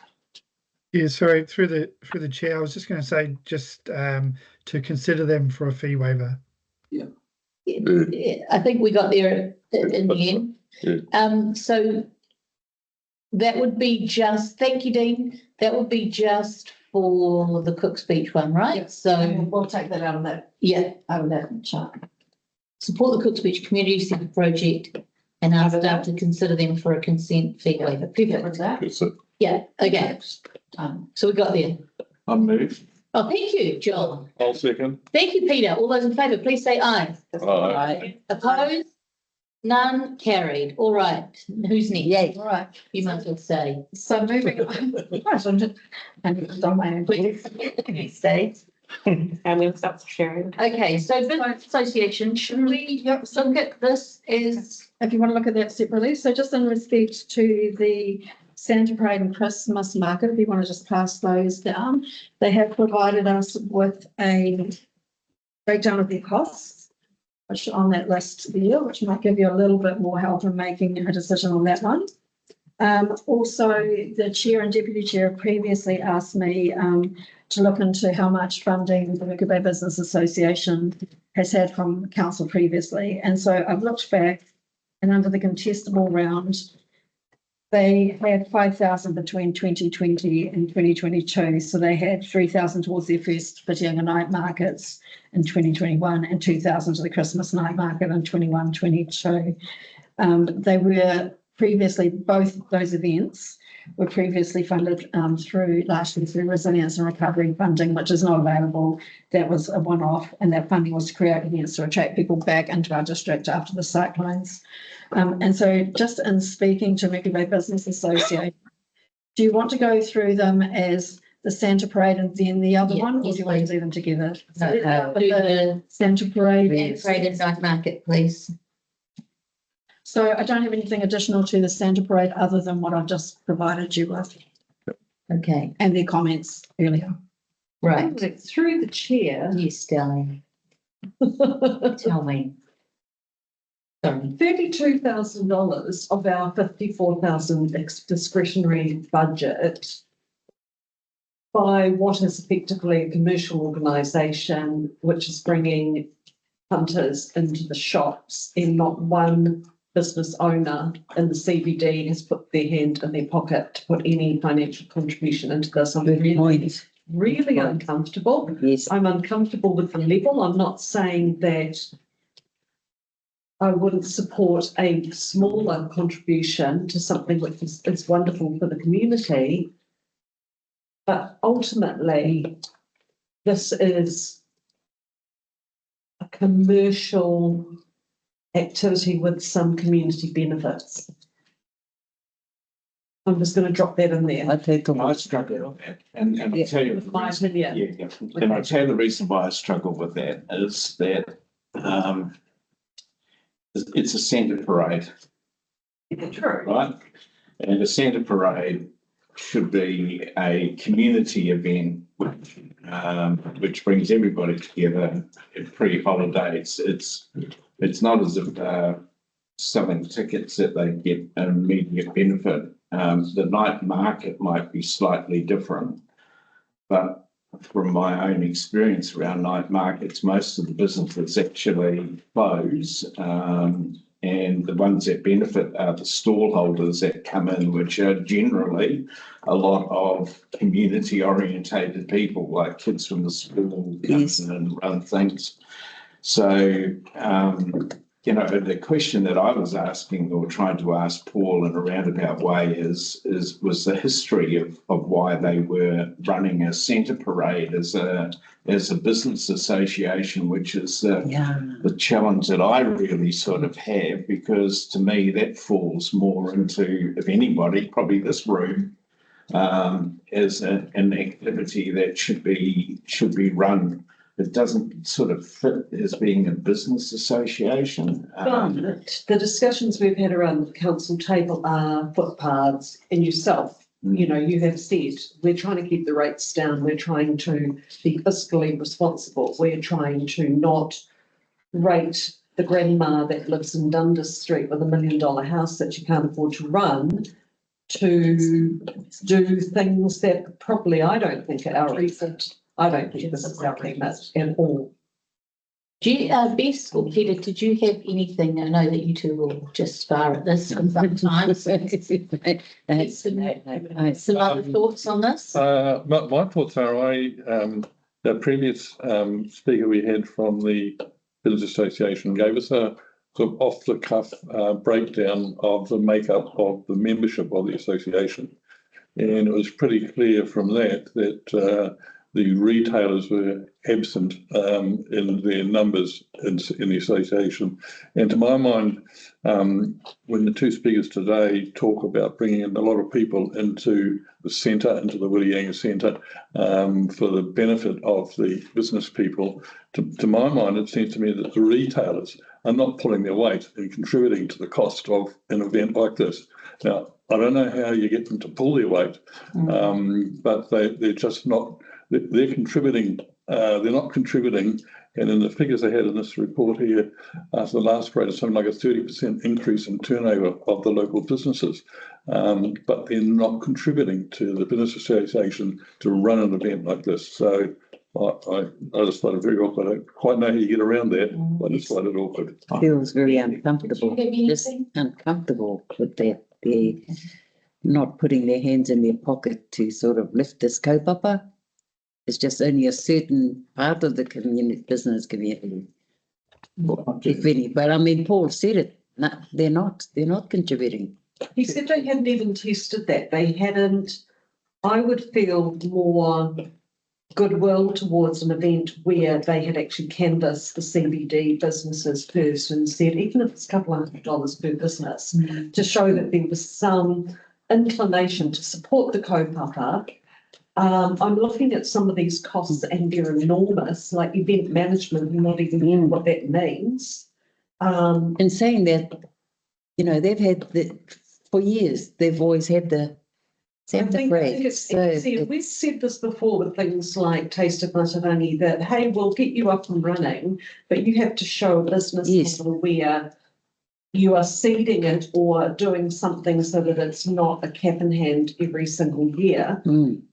Yeah, sorry, through the chair, I was just going to say to consider them for a fee waiver. Yeah, I think we got there in the end. Yeah. So that would be just, thank you, Dean. That would be just for the Cooks Beach one, right? Yep. So, We'll take that out of that chart. support the Cooks Beach Community Centre project and ask staff to consider them for a consent fee waiver. Perfect. That's it. Yeah, okay. So we got there. I move. Oh, thank you, John. I'll second. Thank you, Peter. All those in favour, please say aye. Aye. Opposed? None carried. All right. Who's next? Yay. All right. You might as well say. So moving on. And on my own. Stay. And we'll stop sharing. Okay, so business association, should we look at this as? If you want to look at that separately, so just in respect to the Santa Parade and Christmas market, if you want to just pass those down, they have provided us with a breakdown of their costs, which on that list there, which might give you a little bit more help in making a decision on that one. Also, the chair and deputy chair previously asked me to look into how much funding the Mercury Bay Business Association has had from council previously. And so I've looked back, and under the contestable round, they had 5,000 between 2020 and 2022. So they had 3,000 towards their first Whitianga night markets in 2021 and 2,000 to the Christmas night market in 21-22. They were previously, both those events were previously funded largely through resilience and recovery funding, which is not available. That was a one-off, and that funding was created to attract people back into our district after the cyclones. And so just in speaking to Mercury Bay Business Association, do you want to go through them as the Santa Parade and then the other one, or do you want to do them together? No, Do the Santa Parade. Parade and night market, please. So I don't have anything additional to the Santa Parade other than what I've just provided you with. Okay, And their comments earlier. right. Through the chair. Yes, darling. Tell me. Sorry. $32,000 of our $54,000 discretionary budget by what is effectively a commercial organisation, which is bringing punters into the shops, and not one business owner in the CBD has put their hand in their pocket to put any financial contribution into this. I'm really uncomfortable. Yes. I'm uncomfortable with the level. I'm not saying that I wouldn't support a smaller contribution to something which is wonderful for the community. But ultimately, this is a commercial activity with some community benefits. I'm just going to drop that in there. I struggle with that, and I'll tell you the My reason. opinion. Yeah. And I'll tell you the reason why I struggle with that is that it's a Santa Parade, True. right? And a Santa Parade should be a community event which brings everybody together pre-holidays. It's not as if they're selling tickets that they get an immediate benefit. The night market might be slightly different, but from my own experience around night markets, most of the businesses actually close, and the ones that benefit are the stall holders that come in, which are generally a lot of community orientated people, like kids from the school come in and run things. So, the question that I was asking, or trying to ask Paul in a roundabout way, was the history of why they were running a Santa Parade as a business association, which is the challenge that I really sort of have, because to me that falls more into, if anybody, probably this room, as an activity that should be run. It doesn't sort of fit as being a business association. But the discussions we've had around the council table are footpaths, and yourself, you have said, we're trying to keep the rates down. We're trying to be fiscally responsible. We're trying to not rate the grandma that lives in Dundas Street with $1 million house that you can't afford to run to do things that probably I don't think are our remit. I don't think this is our remit at all. Do you, Bess or Peter, did you have anything? I know that you two will just spar at this sometimes. Some other thoughts on this? My thoughts are, the previous speaker we had from the Business Association gave us a sort of off-the-cuff breakdown of the makeup of the membership of the association. And it was pretty clear from that the retailers were absent in their numbers in the association. And to my mind, when the two speakers today talk about bringing in a lot of people into the centre, into the Willianga Centre, for the benefit of the business people, to my mind, it seems to me that the retailers are not pulling their weight in contributing to the cost of an event like this. Now, I don't know how you get them to pull their weight, but they're just not. They're contributing. They're not contributing. And in the figures I had in this report here, after the last parade, it's something like a 30% increase in turnover of the local businesses. But they're not contributing to the Business Association to run an event like this. So I just find it very awkward. I don't quite know how you get around that, but I just find it awkward. Feels very uncomfortable. Just uncomfortable with that. They're not putting their hands in their pocket to sort of lift this kaupapa. It's just only a certain part of the business community, if any. But I mean, Paul said it. No, they're not contributing. He said they hadn't even tested that. They hadn't, I would feel more goodwill towards an event where they had actually canvassed the CBD businesses first and said, even if it's a couple $100 per business, to show that there was some inclination to support the kaupapa. I'm looking at some of these costs and they're enormous, like event management, I'm not even sure what that means. In saying that, you know, they've had for years, they've always had the I think we've said this before with things like Taste of Matarangi, that, hey, we'll get you up and running, but you have to show a business model where you are seeding it or doing something so that it's not a cap in hand every single year.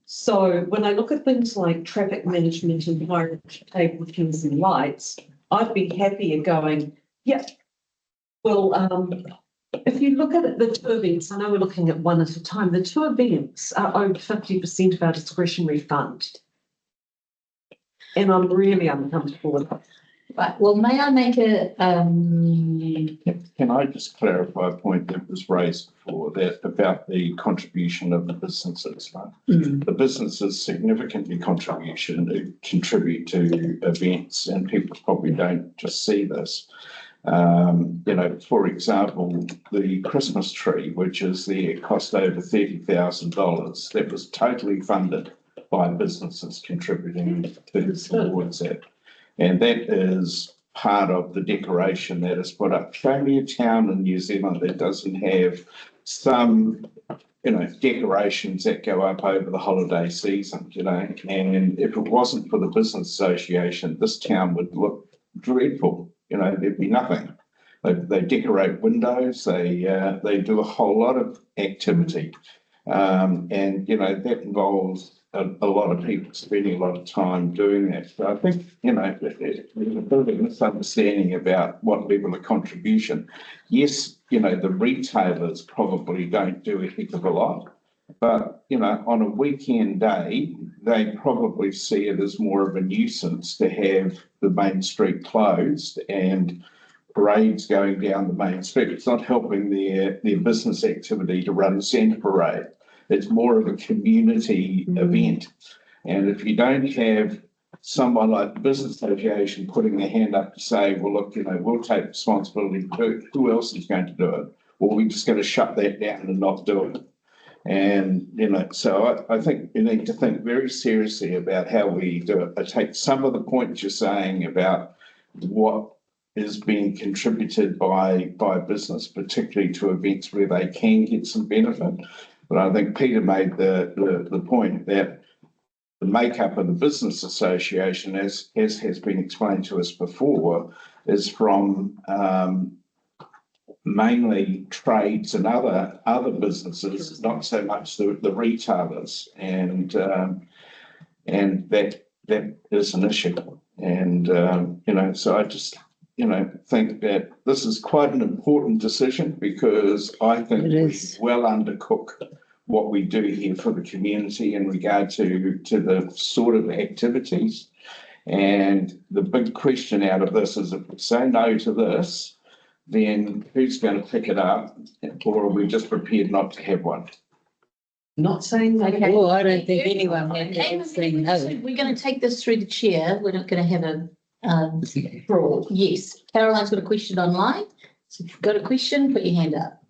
So when I look at things like traffic management and fire table things and lights, I'd be happier going, yeah, well, if you look at it, the two events, I know we're looking at one at a time, the two events are over 50% of our discretionary fund. And I'm really uncomfortable with it. Right, well, may I make a, Can I just clarify a point that was raised before, that about the contribution of the businesses? The businesses significantly contribute to events, and people probably don't just see this. You know, for example, the Christmas tree, which is it cost over $30,000, that was totally funded by businesses contributing towards that. And that is part of the decoration that is put up. Show me a town in New Zealand that doesn't have some, you know, decorations that go up over the holiday season, you know. And if it wasn't for the business association, this town would look dreadful. You know, there'd be nothing. They decorate windows. They do a whole lot of activity, and you know that involves a lot of people spending a lot of time doing that. So I think, you know, there's a bit of a misunderstanding about what level of contribution. Yes, you know, the retailers probably don't do a heck of a lot, but, you know, on a weekend day, they probably see it as more of a nuisance to have the main street closed and parades going down the main street. It's not helping their business activity to run the Santa Parade. It's more of a community event. And if you don't have someone like the Business Association putting their hand up to say, well, look, you know, we'll take responsibility, who else is going to do it? Or we're just going to shut that down and not do it. And, you know, so I think you need to think very seriously about how we do it. I take some of the points you're saying about what is being contributed by business, particularly to events where they can get some benefit. But I think Peter made the point that the makeup of the business association, as has been explained to us before, is from mainly trades and other businesses, not so much the retailers, and that is an issue. And you know, so I just, you know, think that this is quite an important decision, because I think we well undercook what we do here for the community in regard to the sort of activities. And the big question out of this is, if we say no to this, then who's going to pick it up, or are we just prepared not to have one? Not saying that. Okay. Oh, I don't think anyone would say no. We're going to take this through the chair. We're not going to have a brawl. Yes, Caroline's got a question online. So if you've got a question, put your hand up.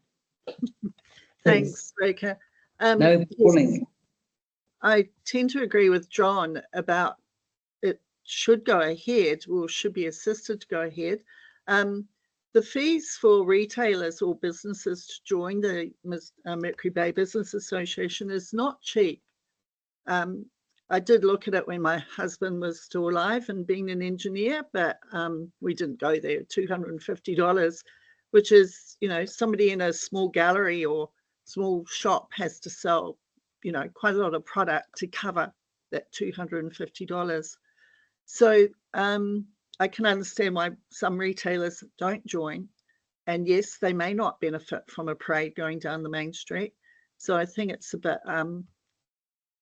Thanks, Reka. No brawling. I tend to agree with John about it should go ahead, or should be assisted to go ahead. The fees for retailers or businesses to join the Mercury Bay Business Association is not cheap. I did look at it when my husband was still alive and being an engineer, but we didn't go there. $250, which is, you know, somebody in a small gallery or small shop has to sell, you know, quite a lot of product to cover that $250. So I can understand why some retailers don't join, and yes, they may not benefit from a parade going down the main street. So I think it's a bit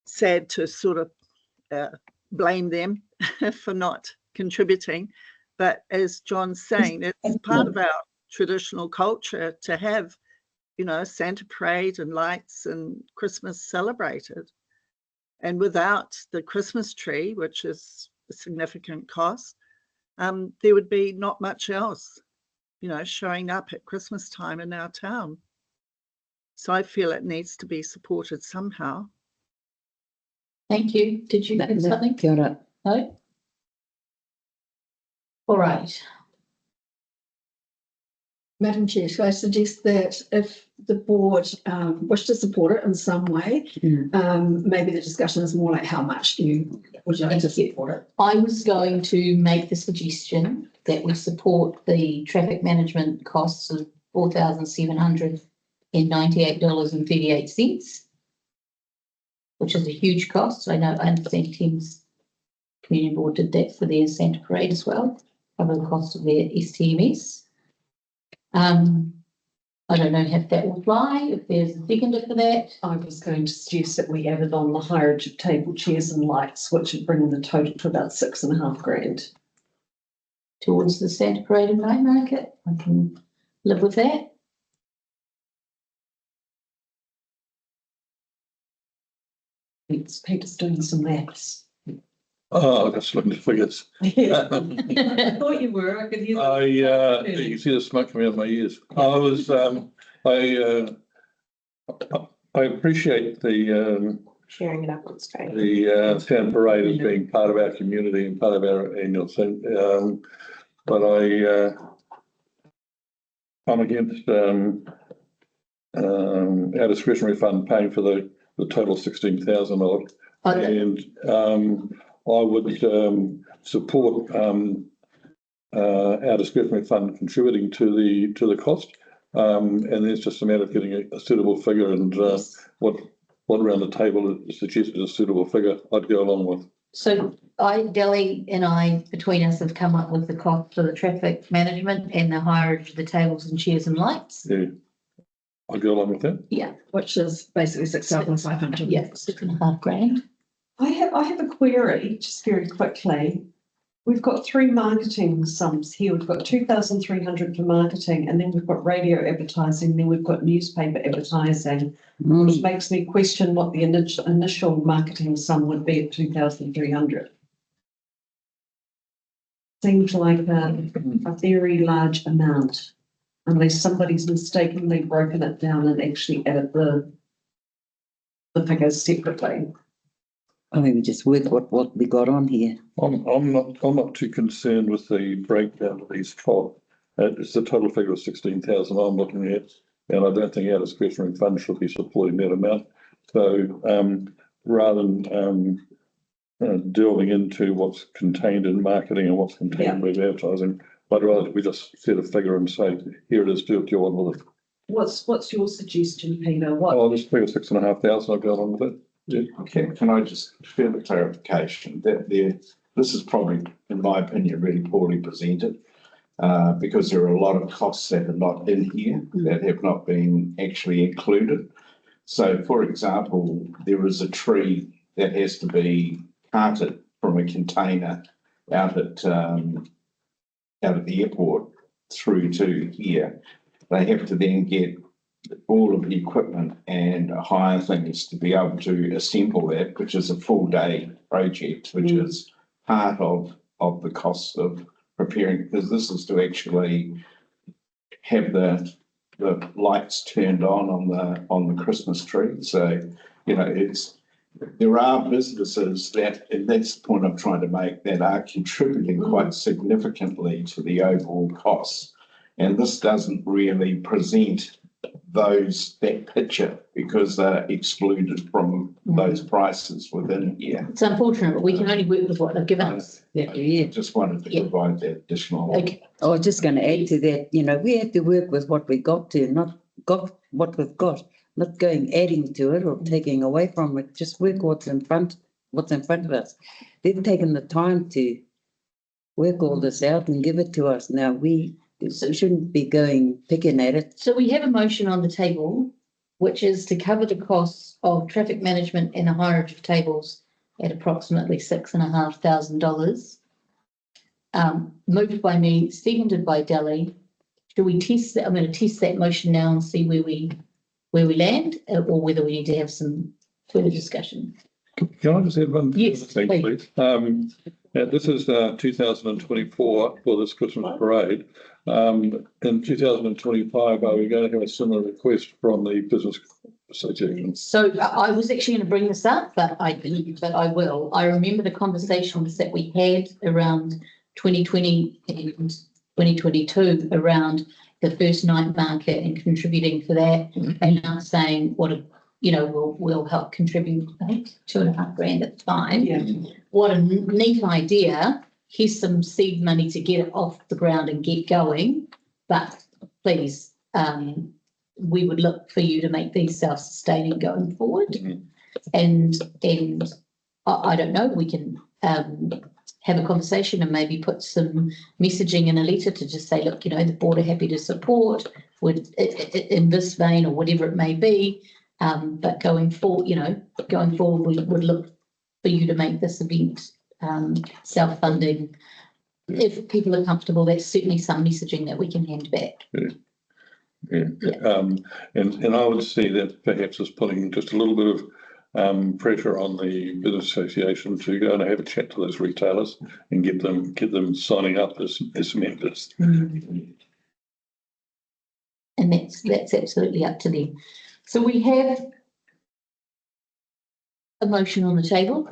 sad to sort of blame them for not contributing. But as John's saying, it's part of our traditional culture to have Santa parade and lights and Christmas celebrated. And without the Christmas tree, which is a significant cost, there would be not much else, showing up at Christmas time in our town. So I feel it needs to be supported somehow. Thank you. Did you have something? Kia ora. No? All right. Madam Chair, so I suggest that if the board wish to support it in some way, maybe the discussion is more like how much would you like to support it? I was going to make the suggestion that we support the traffic management costs of $4,798.38, which is a huge cost. I understand Tim's community board did that for their Santa parade as well, cover the cost of their STMS. I don't know if that will fly, if there's a seconder for that. I was going to suggest that we added on the hireage of table chairs and lights, which would bring the total to about $6,500. Towards the Santa parade and night market. I can live with that. Peter's doing some maths. Oh, just looking at figures. Yeah. I thought you were. I could hear You see the smoke coming out of my ears. I appreciate the Sharing it up on screen. the Santa parade as being part of our community and part of our annual thing. But I'm against our discretionary fund paying for the total $16,000 odd. And I would support our discretionary fund contributing to the cost. And it's just a matter of getting a suitable figure, and what around the table is suggested as a suitable figure I'd go along with. So Delhi and I, between us, have come up with the cost for the traffic management and the hireage of the tables and chairs and lights. Yeah, I'd go along with that. Yeah. Which is basically 6,500. Yeah, $6,500. I have a query, just very quickly. We've got three marketing sums here. We've got 2,300 for marketing, and then we've got radio advertising, then we've got newspaper advertising, which makes me question what the initial marketing sum would be at 2,300. Seems like a very large amount, unless somebody's mistakenly broken it down and actually added the figures separately. I mean, we just work what we got on here. I'm not too concerned with the breakdown of these costs. It's the total figure of 16,000 I'm looking at, and I don't think our discretionary fund should be supporting that amount. So rather than delving into what's contained in marketing and what's contained with advertising, I'd rather we just set a figure and say, here it is, do what you want with it. What's your suggestion, Peter? This figure 6,500, I'll go along with it. Yeah. Okay, can I just further clarification that this is probably, in my opinion, really poorly presented because there are a lot of costs that are not in here that have not been actually included. So, for example, there is a tree that has to be carted from a container out at the airport through to here. They have to then get all of the equipment and hire things to be able to assemble that, which is a full day project, which is part of the cost of preparing, because this is to actually have the lights turned on the Christmas tree. So, there are businesses that, and that's the point I'm trying to make, that are contributing quite significantly to the overall costs. And this doesn't really present that picture because they're excluded from those prices within here. It's unfortunate, but we can only work with what they've given us. Yeah. Just wanted to provide that additional. Okay. I was just going to add to that, we have to work with what we got to, not got what we've got, not adding to it or taking away from it. Just work what's in front of us. They've taken the time to work all this out and give it to us. Now we shouldn't be picking at it. So we have a motion on the table, which is to cover the costs of traffic management and the hireage of tables at approximately $6,500. Moved by me, seconded by Delhi. Should we test that? I'm going to test that motion now and see where we where we land, or whether we need to have some further discussion. Can I just add one Yes, thing, please? This is 2024 for this Christmas parade. In 2025, are we going to have a similar request from the business association? So I was actually going to bring this up, but I didn't, but I will. I remember the conversations that we had around 2020 and 2022 around the first night market and contributing for that, and now saying we'll help contribute, I think, $2,500 at the time. Yeah. What a neat idea. Here's some seed money to get it off the ground and get going. But please, we would look for you to make these self-sustaining going forward. And I don't know, we can have a conversation and maybe put some messaging in a letter to just say, look, the board are happy to support in this vein or whatever it may be. But going forward, we would look for you to make this event self-funding. If people are comfortable, that's certainly some messaging that we can hand back. And I would see that perhaps as putting just a little bit of pressure on the business association to go and have a chat to those retailers and get them signing up as members. And that's absolutely up to them. So we have a motion on the table.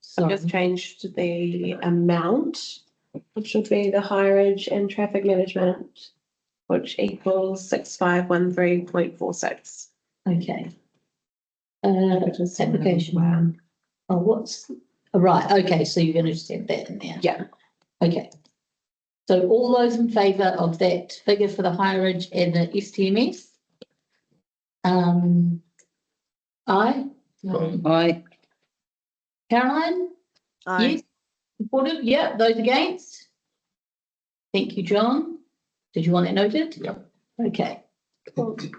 So I've just changed the amount, which would be the hireage and traffic management, which equals 6513.46. Okay. Application. Right. Okay. So you're going to just add that in there. Yeah. Okay. So all those in favour of that figure for the hireage and the STMS? Aye. Aye. Caroline? Aye. Yes. Supportive? Yeah. Those against? Thank you, John. Did you want that noted? Yep. Okay.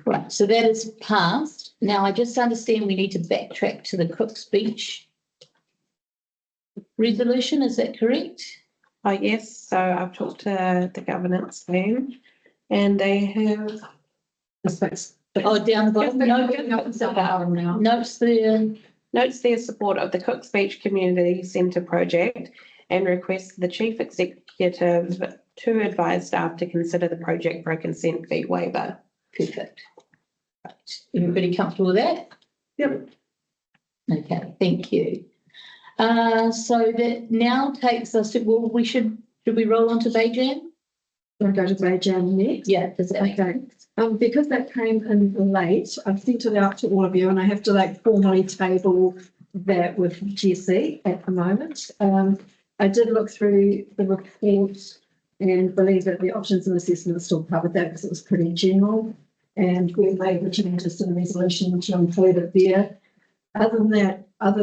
Right. So that is passed. Now I just understand we need to backtrack to the Cook's Beach resolution. Is that correct? Oh, yes. So I've talked to the governance team and they have. Oh, down the bottom. Notes their support of the Cook's Beach Community Centre project and request the Chief Executive to advise staff to consider the project for a consent fee waiver. Perfect. Right. Everybody comfortable with that? Yep. Okay, thank you. So that now takes us to, should we roll on to Beijing? Want to go to Beijing next? Yeah, does that make sense? Because that came in late, I've sent it out to all of you and I have to formally table that with Jessie at the moment. I did look through the report and believe that the options and assessment still covered that because it was pretty general. And we made the changes to the resolution to include it there. Other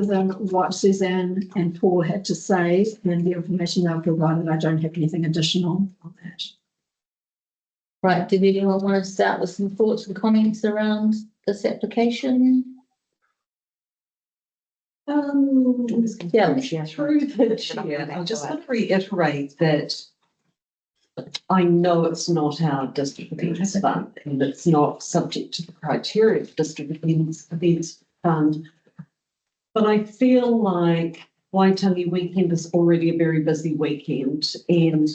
than what Suzanne and Paul had to say and the information they've provided, I don't have anything additional on that. Right, did anyone want to start with some thoughts and comments around this application? Through the chair, I just want to reiterate that I know it's not our district events fund and it's not subject to the criteria of district events fund. But I feel like Waitangi weekend is already a very busy weekend and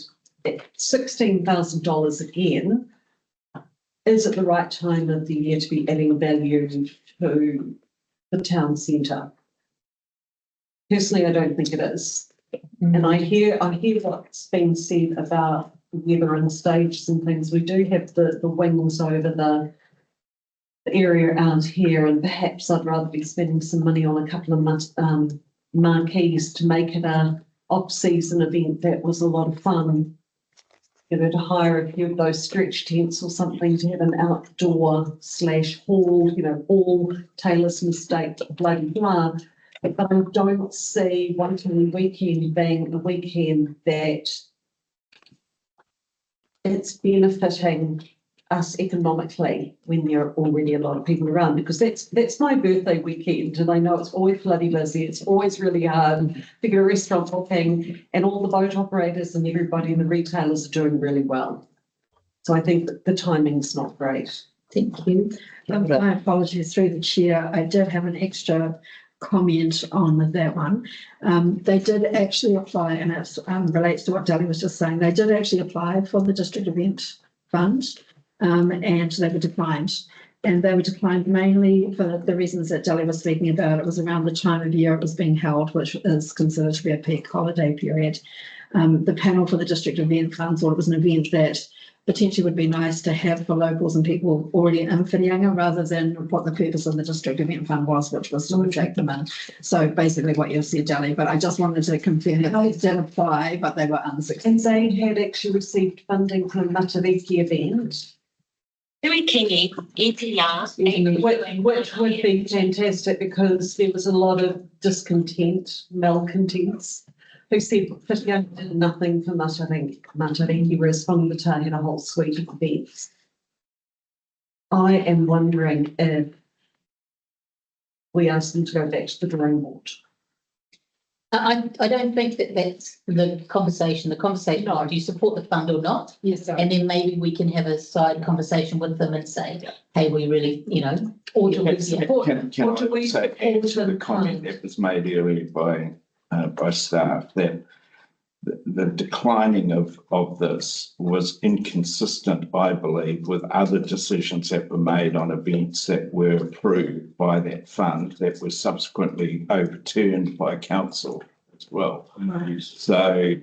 $16,000 again, is it the right time of the year to be adding value to the town centre? Personally, I don't think it is. And I hear what's been said about weather and stages and things. We do have the wings over the area out here, and perhaps I'd rather be spending some money on a couple of marquees to make it a off-season event that was a lot of fun. To hire a few of those stretch tents or something to have an outdoor / hall, all Taylor's mistake, blah, blah. But I don't see Waitangi weekend being a weekend that it's benefiting us economically when there are already a lot of people around, because that's my birthday weekend and I know it's always bloody busy, it's always really hard to get a restaurant booking, and all the boat operators and everybody in the retailers are doing really well. So I think that the timing's not great. Thank you. My apologies through the chair. I did have an extra comment on that one. They did actually apply, and it relates to what Dali was just saying. They did actually apply for the district event fund, and they were declined. And they were declined mainly for the reasons that Dali was speaking about. It was around the time of year it was being held, which is considered to be a peak holiday period. The panel for the district event fund thought it was an event that potentially would be nice to have for locals and people already in Whiringa, rather than what the purpose of the district event fund was, which was to attract them in. So basically what you've said, Dali, but I just wanted to confirm that they did apply, but they were unsuccessful. And they had actually received funding from the Matariki event. Which would be fantastic, because there was a lot of discontent, malcontents, who said Whiringa did nothing for Matariki, whereas Whangamata had a whole suite of events. I am wondering if we ask them to go back to the drawing board. I don't think that that's the conversation. The conversation is, do you support the fund or not? Yes, sir. And then maybe we can have a side conversation with them and say, hey, we really, Or do we support? Can I say, add to the comment that was made earlier by staff, that the declining of this was inconsistent, I believe, with other decisions that were made on events that were approved by that fund that were subsequently overturned by council as well. Right. So,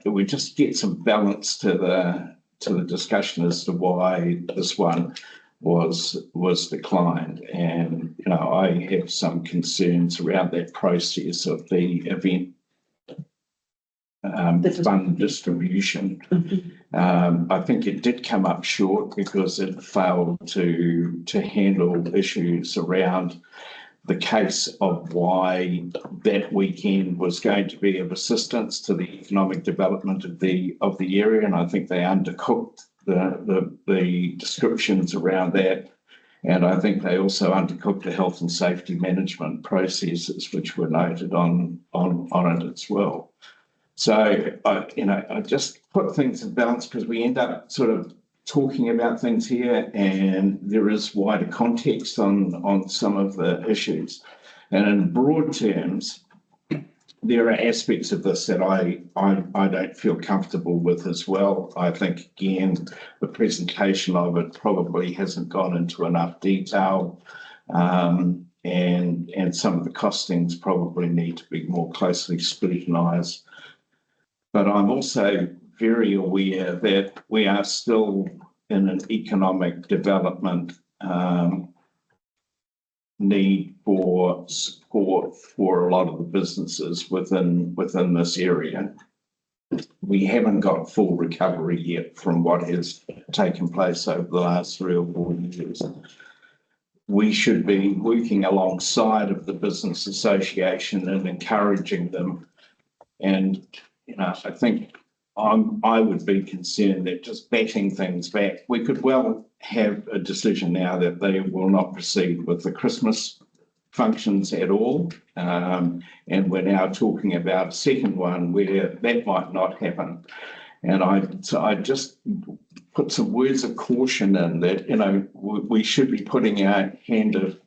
we just get some balance to the discussion as to why this one was declined. And, I have some concerns around that process of the event fund distribution. I think it did come up short because it failed to handle issues around the case of why that weekend was going to be of assistance to the economic development of the area, and I think they undercooked the descriptions around that. And I think they also undercooked the health and safety management processes, which were noted on it as well. So I just put things in balance, because we end up sort of talking about things here, and there is wider context on some of the issues. And in broad terms, there are aspects of this that I don't feel comfortable with as well. I think, again, the presentation of it probably hasn't gone into enough detail, and some of the costings probably need to be more closely scrutinised. But I'm also very aware that we are still in an economic development need for support for a lot of the businesses within this area. We haven't got full recovery yet from what has taken place over the last 3 or 4 years. We should be working alongside of the business association and encouraging them. And I think I would be concerned that just batting things back, we could well have a decision now that they will not proceed with the Christmas functions at all. And we're now talking about a second one where that might not happen. And I just put some words of caution in that, we should be putting our hand of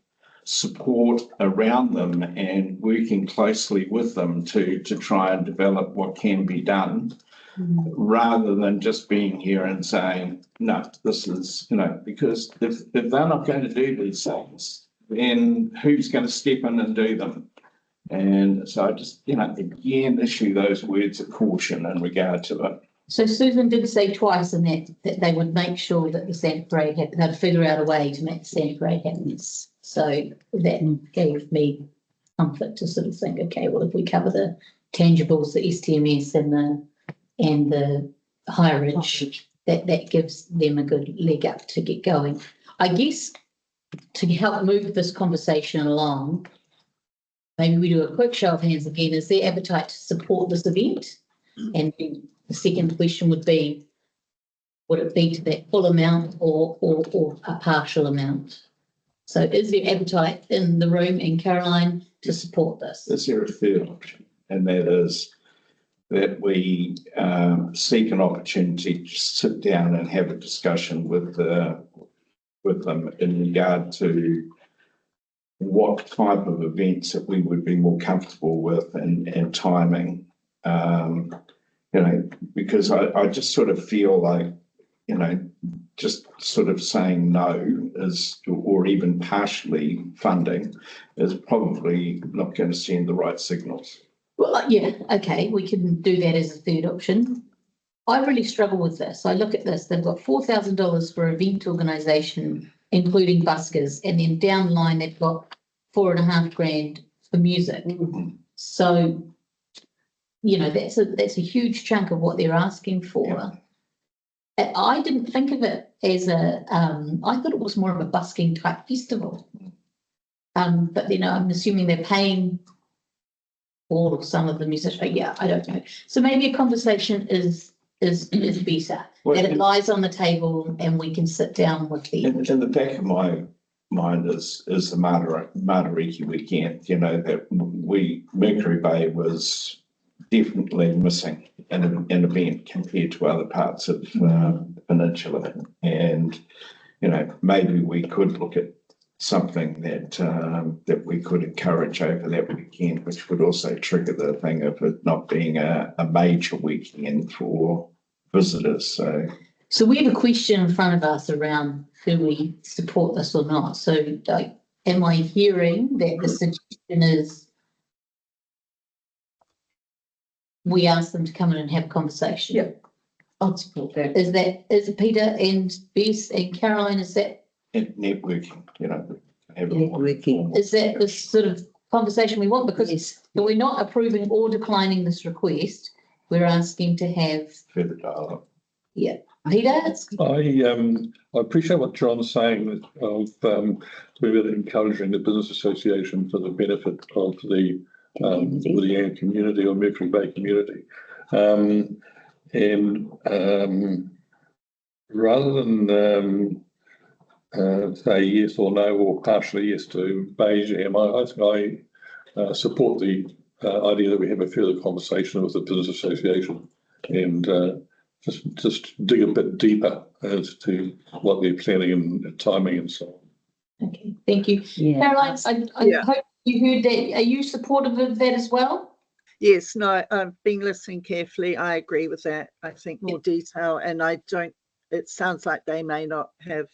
support around them and working closely with them to try and develop what can be done, rather than just being here and saying, no, this is, because if they're not going to do these things, then who's going to step in and do them? And so I just, again, issue those words of caution in regard to it. So Susan did say twice in that they would make sure that the Santa Parade happened. They'd figure out a way to make the Santa Parade happen. So that gave me comfort to sort of think, okay, well, if we cover the tangibles, the STMS and the higher ridge, that gives them a good leg up to get going. I guess to help move this conversation along, maybe we do a quick show of hands again. Is there appetite to support this event? And the second question would be, would it be to that full amount or a partial amount? So is there appetite in the room, and Caroline, to support this? Is there a third option? And that is that we seek an opportunity to sit down and have a discussion with the with them in regard to what type of events that we would be more comfortable with and timing. Because I just sort of feel like, just sort of saying no is, or even partially funding is probably not going to send the right signals. Well, yeah, okay, we can do that as a third option. I really struggle with this. I look at this, they've got $4,000 for event organisation, including buskers, and then down the line they've got $4,500 for music. So, that's a huge chunk of what they're asking for. Yeah. I didn't think of it as I thought it was more of a busking type festival. But I'm assuming they're paying all or some of the musicians. Yeah, I don't know. So maybe a conversation is better. Well, that it lies on the table and we can sit down with the. In the back of my mind is the Matariki weekend. That Mercury Bay was definitely missing an event compared to other parts of the peninsula, and maybe we could look at something that we could encourage over that weekend, which would also trigger the thing of it not being a major weekend for visitors. So we have a question in front of us around who we support this or not. So am I hearing that the suggestion is we ask them to come in and have a conversation? Yeah, I'll support that. Is it Peter and Bess and Caroline, is that? And networking, Networking. Is that the sort of conversation we want? Because we're not approving or declining this request. We're asking to have further dialogue. Yeah. Peter? I appreciate what John's saying of we're encouraging the business association for the benefit of the community or Mercury Bay community. Rather than say yes or no or partially yes to Bay Jam, I think I support the idea that we have a further conversation with the business association and just dig a bit deeper as to what they're planning and timing and so on. Okay, thank you. Yeah. Caroline, I hope you heard that. Are you supportive of that as well? Yes, no, I've been listening carefully. I agree with that. I think more detail, and it sounds like they may not have,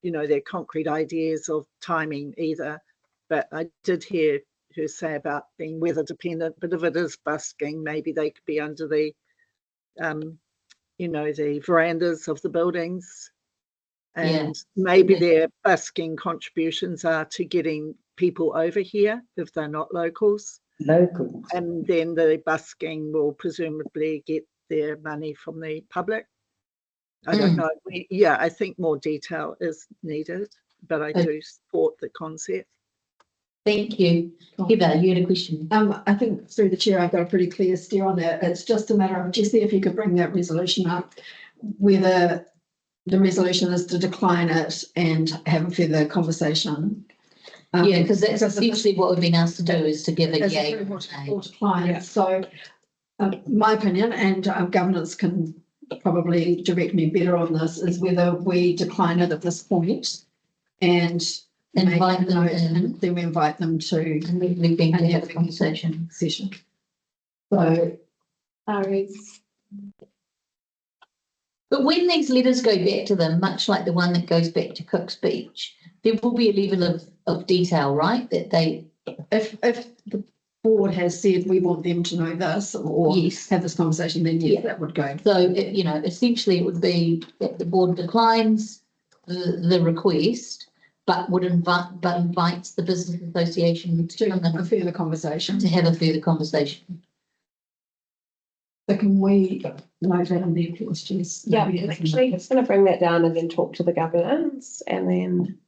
their concrete ideas of timing either, but I did hear her say about being weather dependent, but if it is busking, maybe they could be under the the verandas of the buildings, and maybe their busking contributions are to getting people over here if they're not locals. And then the busking will presumably get their money from the public. I don't know. I think more detail is needed, but I do support the concept. Thank you. Heather, you had a question. I think through the chair, I've got a pretty clear steer on that. It's just a matter of, Jessie, if you could bring that resolution up, whether the resolution is to decline it and have a further conversation. Because that's essentially what we've been asked to do, is to give a yay or decline. Yeah. So my opinion, and governance can probably direct me better on this, is whether we decline it at this point and invite them in, and then we invite them to have a conversation session. So, but when these letters go back to them, much like the one that goes back to Cook's Beach, there will be a level of detail, right? That they, if the board has said we want them to know this or have this conversation, then that would go. So essentially it would be that the board declines the request, but invites the business association to have a further conversation. So can we note that in the questions? Yeah, I'm actually just going to bring that down and then talk to the governance and then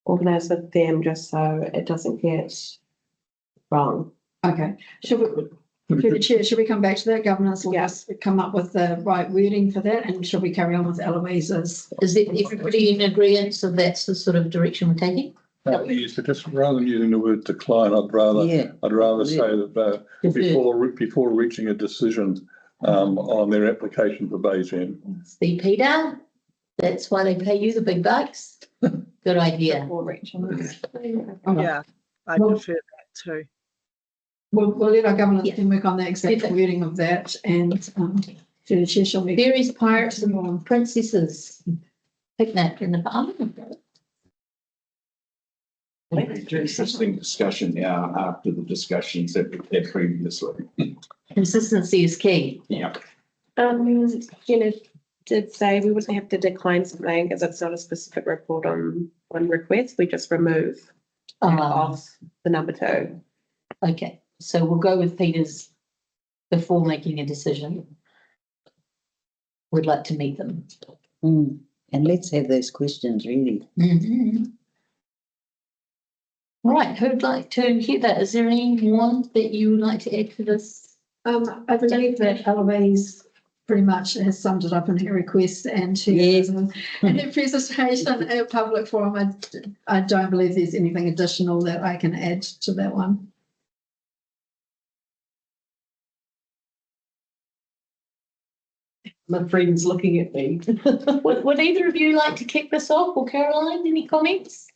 organise with them just so it doesn't get wrong. Okay. Through the chair, should we come back to that? Governance will just come up with the right wording for that, and should we carry on with Eloise's? Is everybody in agreement? So that's the sort of direction we're taking? Yes, but just rather than using the word decline, I'd rather say that before reaching a decision on their application for Bay Jam. See, Peter? That's why they pay you the big bucks. Good idea. Yeah, I Well- prefer that too. We'll let our governance Yeah. team work on the exact Perfect. wording of that and through the chair shall be. Fairies, pirates and princesses. Picnic in the park. Interesting discussion now after the discussions that we've had previously. Consistency is key. Yeah. Jenna did say we wouldn't have to decline something because it's not a specific report on request. We just remove off the number 2. Okay, so we'll go with Peter's before making a decision. We'd like to meet them. And let's have those questions ready. Right, who'd like to hear that? Is there anyone that you would like to add to this? I believe that Eloise pretty much has summed it up in her request and her, Yes. and her presentation at a public forum. I don't believe there's anything additional that I can add to that one. My friend's looking at me. Would either of you like to kick this off, or Caroline, any comments?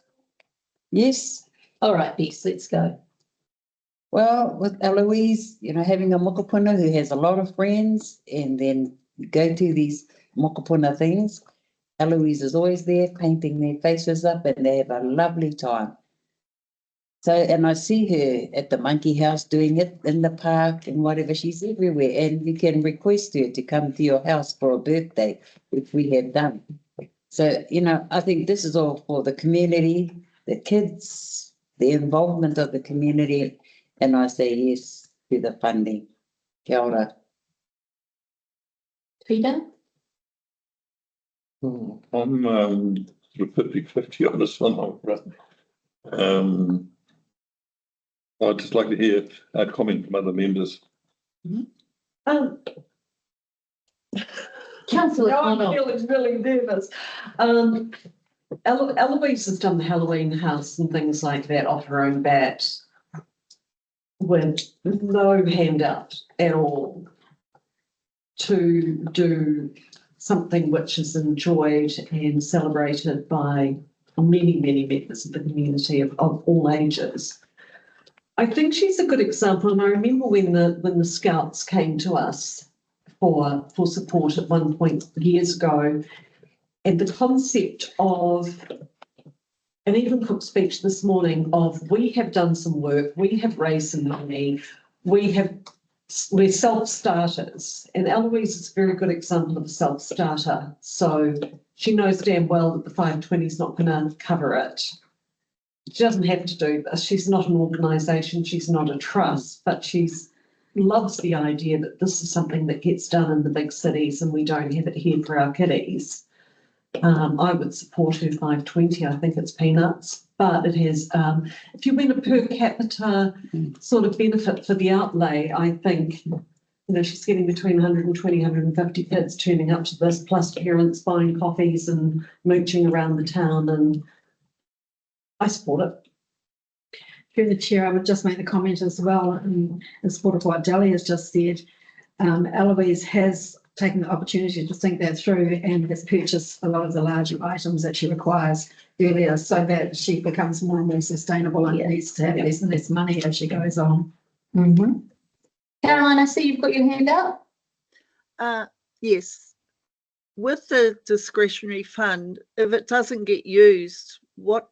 Yes. All right, Bess, let's go. Well, with Eloise, having a mokopuna who has a lot of friends and then go to these mokopuna things, Eloise is always there painting their faces up and they have a lovely time. So, and I see her at the monkey house doing it in the park and whatever. She's everywhere, and you can request her to come to your house for a birthday, which we have done. So, I think this is all for the community, the kids, the involvement of the community, and I say yes to the funding. Kia ora. Peter? I'm sort of 50-50 on this one. I'd just like to hear a comment from other members. Councillor Now I'm Connell. feeling really nervous. Eloise has done the Halloween house and things like that off her own bat with no handout at all to do something which is enjoyed and celebrated by many, many members of the community of all ages. I think she's a good example, and I remember when the Scouts came to us for support at one point years ago, and the concept of, and even Cook's speech this morning of, we have done some work, we have raised some money, we're self-starters, and Eloise is a very good example of a self-starter. So she knows damn well that the 520 is not going to cover it. She doesn't have to do this. She's not an organisation, she's not a trust, but she's loves the idea that this is something that gets done in the big cities and we don't have it here for our kiddies. I would support her 520. I think it's peanuts, but it has, if you win a per capita sort of benefit for the outlay, I think, she's getting between 120, 150 kids turning up to this, plus parents buying coffees and mooching around the town, and I support it. Through the chair, I would just make the comment as well in support of what Dali has just said. Eloise has taken the opportunity to think that through and has purchased a lot of the larger items that she requires earlier so that she becomes more and more sustainable and needs to have less and less money as she goes on. Caroline, I see you've got your hand up. Yes. With the discretionary fund, if it doesn't get used, what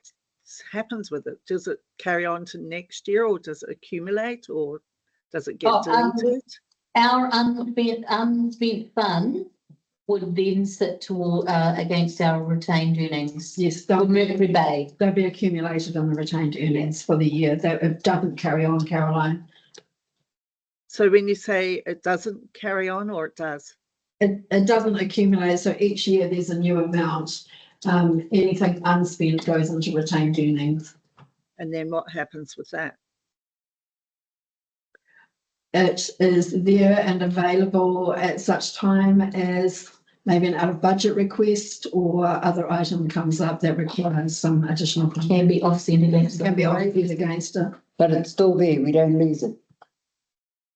happens with it? Does it carry on to next year, or does it accumulate, or does it get deleted? Our unspent fund would then sit against our retained earnings. Yes, with Mercury Bay. They'll be accumulated on the retained earnings for the year. It doesn't carry on, Caroline. So when you say it doesn't carry on, or it does? It doesn't accumulate. So each year there's a new amount. Anything unspent goes into retained earnings. And then what happens with that? It is there and available at such time as maybe an out of budget request or other item comes up that requires some additional. Can be offset against it. Can be offset against it. But it's still there, we don't lose it.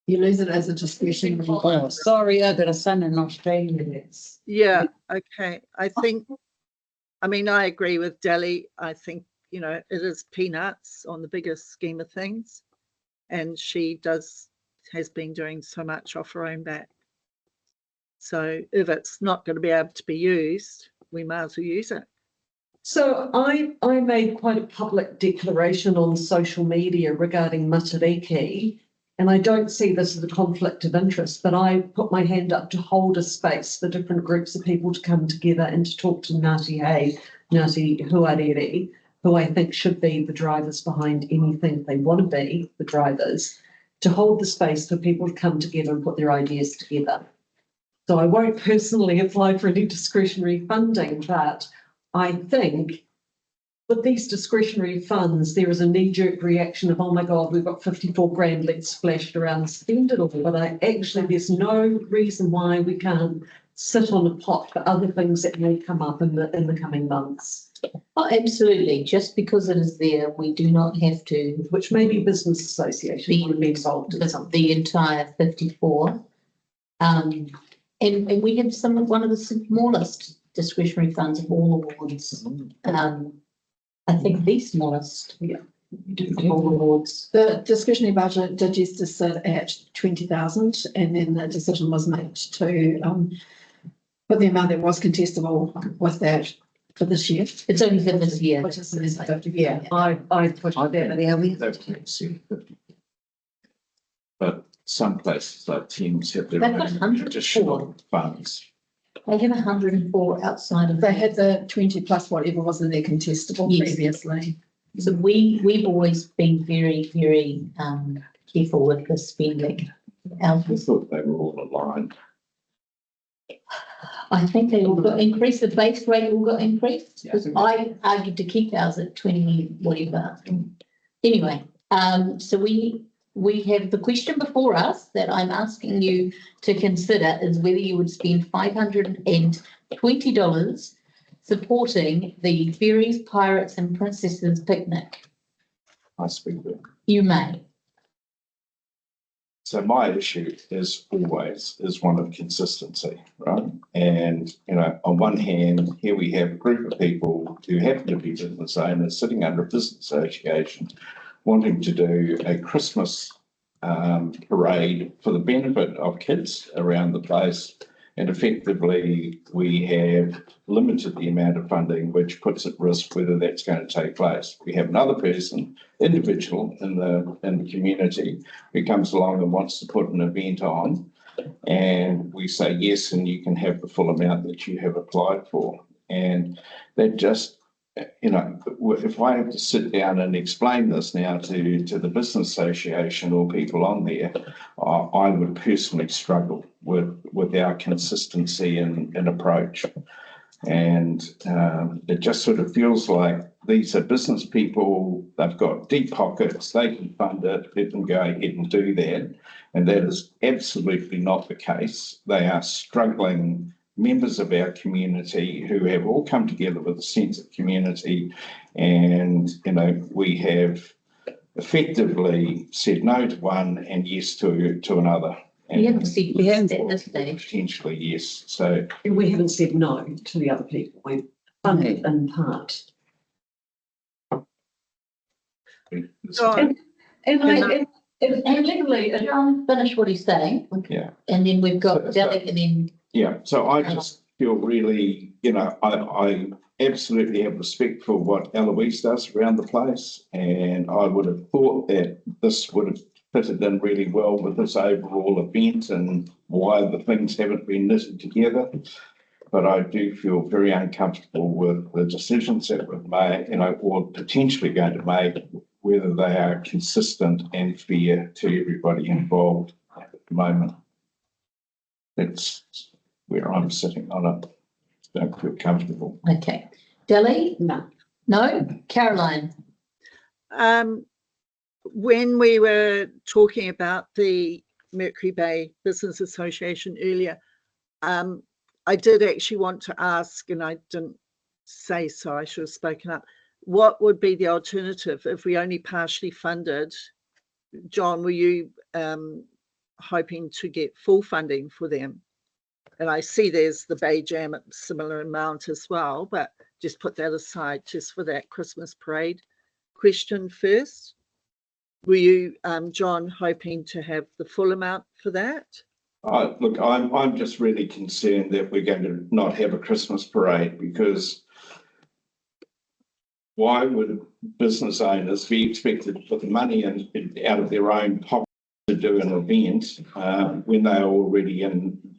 You lose it as a discretionary. Oh, sorry, I've got a son in Australia that's. Yeah, okay. I mean, I agree with Delhi. I think, you know, it is peanuts on the bigger scheme of things. And she has been doing so much off her own back. So if it's not going to be able to be used, we might as well use it. So I made quite a public declaration on social media regarding Matariki, and I don't see this as a conflict of interest, but I put my hand up to hold a space for different groups of people to come together and to talk to Ngāti Hei, Ngāti Huarere, who I think should be the drivers behind anything they want to be, the drivers, to hold the space for people to come together and put their ideas together. So I won't personally apply for any discretionary funding, but I think with these discretionary funds, there is a knee-jerk reaction of, oh my God, we've got 54 grand, let's splash it around and spend it all. But there's no reason why we can't sit on a pot for other things that may come up in the coming months. Oh, absolutely. Just because it is there, we do not have to. Which maybe business association would be involved in something. The entire 54. And we have one of the smallest discretionary funds of all awards. I think the smallest. Yeah. All awards. The discretionary budget did used to sit at 20,000, and then the decision was made to put the amount that was contestable with that for this year. It's only for this year. Which is 50. Yeah, I pushed that. But some places like Thames have their They've got own 104. additional funds. They have 104 outside of. They had the 20 plus whatever was in their contestable previously. So we've always been very, very careful with the spending. I thought they were all aligned. I think they all got increased. The base rate all got increased. Yeah, I argued to keep ours at 20 whatever. Anyway, so we have the question before us that I'm asking you to consider is whether you would spend $520 supporting the Fairies, Pirates and Princesses picnic. I speak there. You may. So my issue is one of consistency, right? And, you know, on one hand, here we have a group of people who happen to be business owners sitting under a business association wanting to do a Christmas parade for the benefit of kids around the place. And effectively, we have limited the amount of funding, which puts at risk whether that's going to take place. We have another person, individual in the community, who comes along and wants to put an event on, and we say yes, and you can have the full amount that you have applied for. And that just, you know, if I have to sit down and explain this now to the business association or people on there, I would personally struggle with our consistency and approach. And it just sort of feels like these are business people, they've got deep pockets, they can fund it, let them go ahead and do that. And that is absolutely not the case. They are struggling members of our community who have all come together with a sense of community, and you know, we have effectively said no to one and yes to another. And we haven't said yes at this stage. Potentially yes. So we haven't said no to the other people. We've funded in part. John, finish what he's saying. Yeah. And then we've got Delhi and then. Yeah, so I just feel really, you know, I absolutely have respect for what Eloise does around the place, and I would have thought that this would have fitted in really well with this overall event and why the things haven't been knitted together. But I do feel very uncomfortable with the decisions that we've made, you know, or potentially going to make, whether they are consistent and fair to everybody involved at the moment. That's where I'm sitting on it. Don't feel comfortable. Okay. Delhi? No. No? Caroline? When we were talking about the Mercury Bay Business Association earlier, I did actually want to ask, and I didn't say so, I should have spoken up, what would be the alternative if we only partially funded? John, were you hoping to get full funding for them. And I see there's the Bay Jam at similar amount as well, but just put that aside just for that Christmas parade question first. Were you, John, hoping to have the full amount for that? Look, I'm just really concerned that we're going to not have a Christmas parade, because why would business owners be expected to put the money in out of their own pocket to do an event when they are already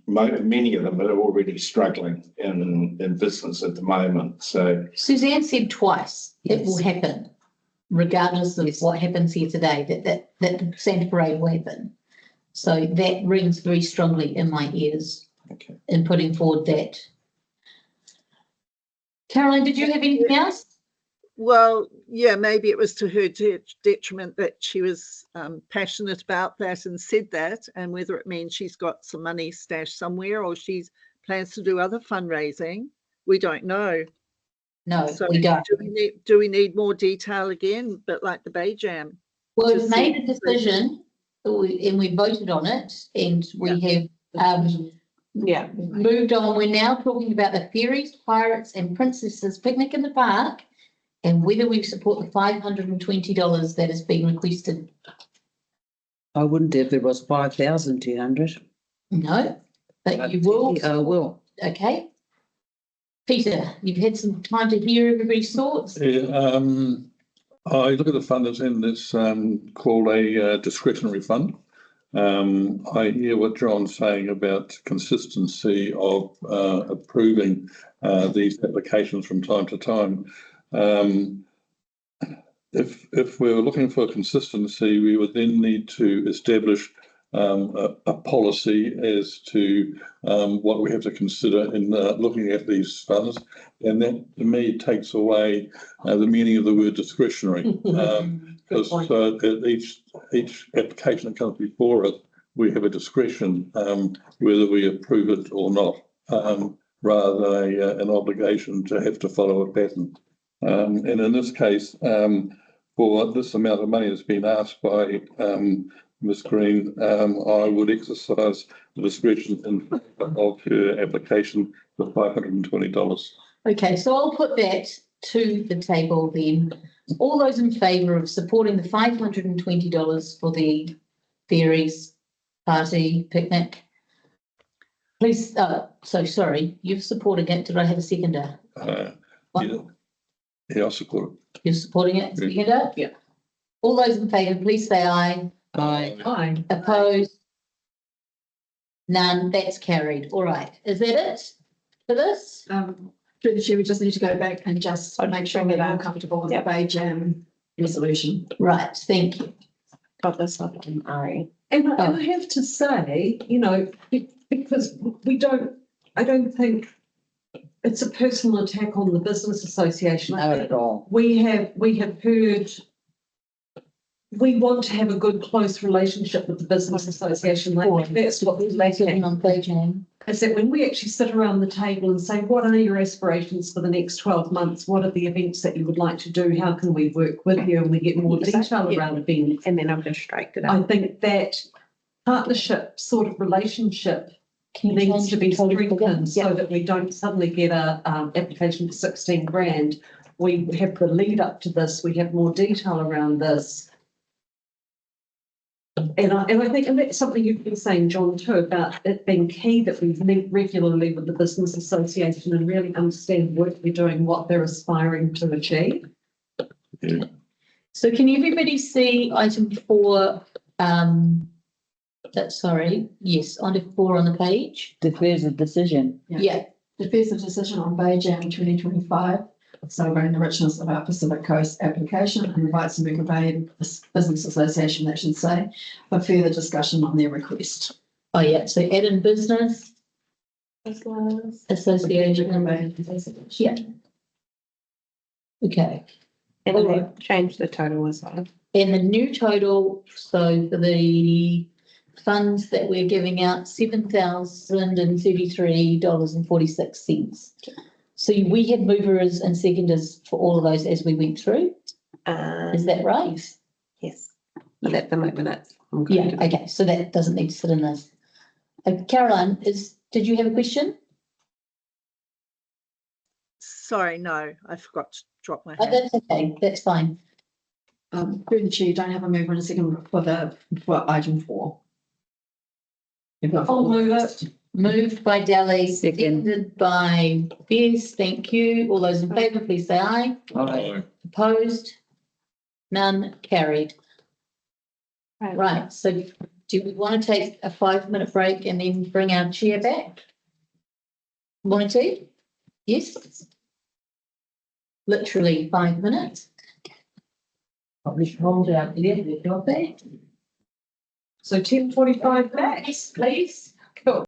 many of them are already struggling in business at the moment? So Suzanne said twice it will happen, regardless of what happens here today, that the Santa Parade will happen. So that rings very strongly in my ears in putting forward that. Caroline, did you have anything else? Well, yeah, maybe it was to her detriment that she was passionate about that and said that, and whether it means she's got some money stashed somewhere or she's plans to do other fundraising, we don't know. No, So we don't. Do we need more detail again, but like the Bay Jam? Well, we've made a decision and we voted on it, and we have moved on. We're now talking about the fairies, pirates and princesses picnic in the park, and whether we support the $520 that has been requested. I wouldn't if it was 5,200. No, but you will. I will. Okay. Peter, you've had some time to hear everybody's thoughts. Yeah, I look at the fund that's in this called a discretionary fund. I hear what John's saying about consistency of approving these applications from time to time. If we're looking for consistency, we would then need to establish a policy as to what we have to consider in looking at these funds, and that to me takes away the meaning of the word discretionary, because each application that comes before us, we have a discretion whether we approve it or not, rather than an obligation to have to follow a pattern. And in this case, for this amount of money that's been asked by Ms. Green, I would exercise the discretion in favour of her application for $520. Okay, so I'll put that to the table then. All those in favour of supporting the $520 for the fairies party picnic, please. So sorry, you've supported it. Did I have a seconder? Yeah, I support it. You're supporting it, seconder? Yeah. All those in favour, please say aye. Aye. Aye. Opposed? None. That's carried. All right. Is that it for this? Through the chair, we just need to go back and just make sure we're all comfortable with the Bay Jam resolution. Right. Thank you. Got this up on Ari. And I have to say, you know, because I don't think it's a personal attack on the business association. Not at all. We have heard, we want to have a good, close relationship with the business association. Like that's what we're making on Bay Jam. Is that when we actually sit around the table and say, what are your aspirations for the next 12 months? What are the events that you would like to do? How can we work with you? And we get more detail around events. And then I'm distracted. I think that partnership sort of relationship needs to be strengthened so that we don't suddenly get a application for 16 grand. We have the lead up to this. We have more detail around this. And I think, and that's something you've been saying, John, too, about it being key that we meet regularly with the business association and really understand what we're doing, what they're aspiring to achieve. Yeah. So can everybody see item 4? Sorry, yes, item 4 on the page. Defers a decision. Yeah. Defers a decision on Bay Jam 2025, celebrating the richness of our Pacific Coast application, and invites the Mercury Bay Business Association, that should say, for further discussion on their request. Oh yeah, so add in business association. Yeah. Okay. And then they've changed the total as well. And the new total, so for the funds that we're giving out, $7,033.46. So we had movers and seconders for all of those as we went through. Is that right? Yes. But at the moment Yeah, okay, so that doesn't need to sit in this. Caroline, did you have a question? Sorry, no, I forgot to drop my Oh, hand. that's okay, that's fine. Through the chair, you don't have a mover and a second for item 4. I'll move it. Moved by Delly, seconded by Bess. Thank you. All those in favour, please say aye. Aye. Opposed? None. Carried. Right, so do we want to take a 5-minute break and then bring our chair back? Want to? Yes? Literally 5 minutes. Probably should hold out there with your back. So 10:45 back. Yes, please. Cool.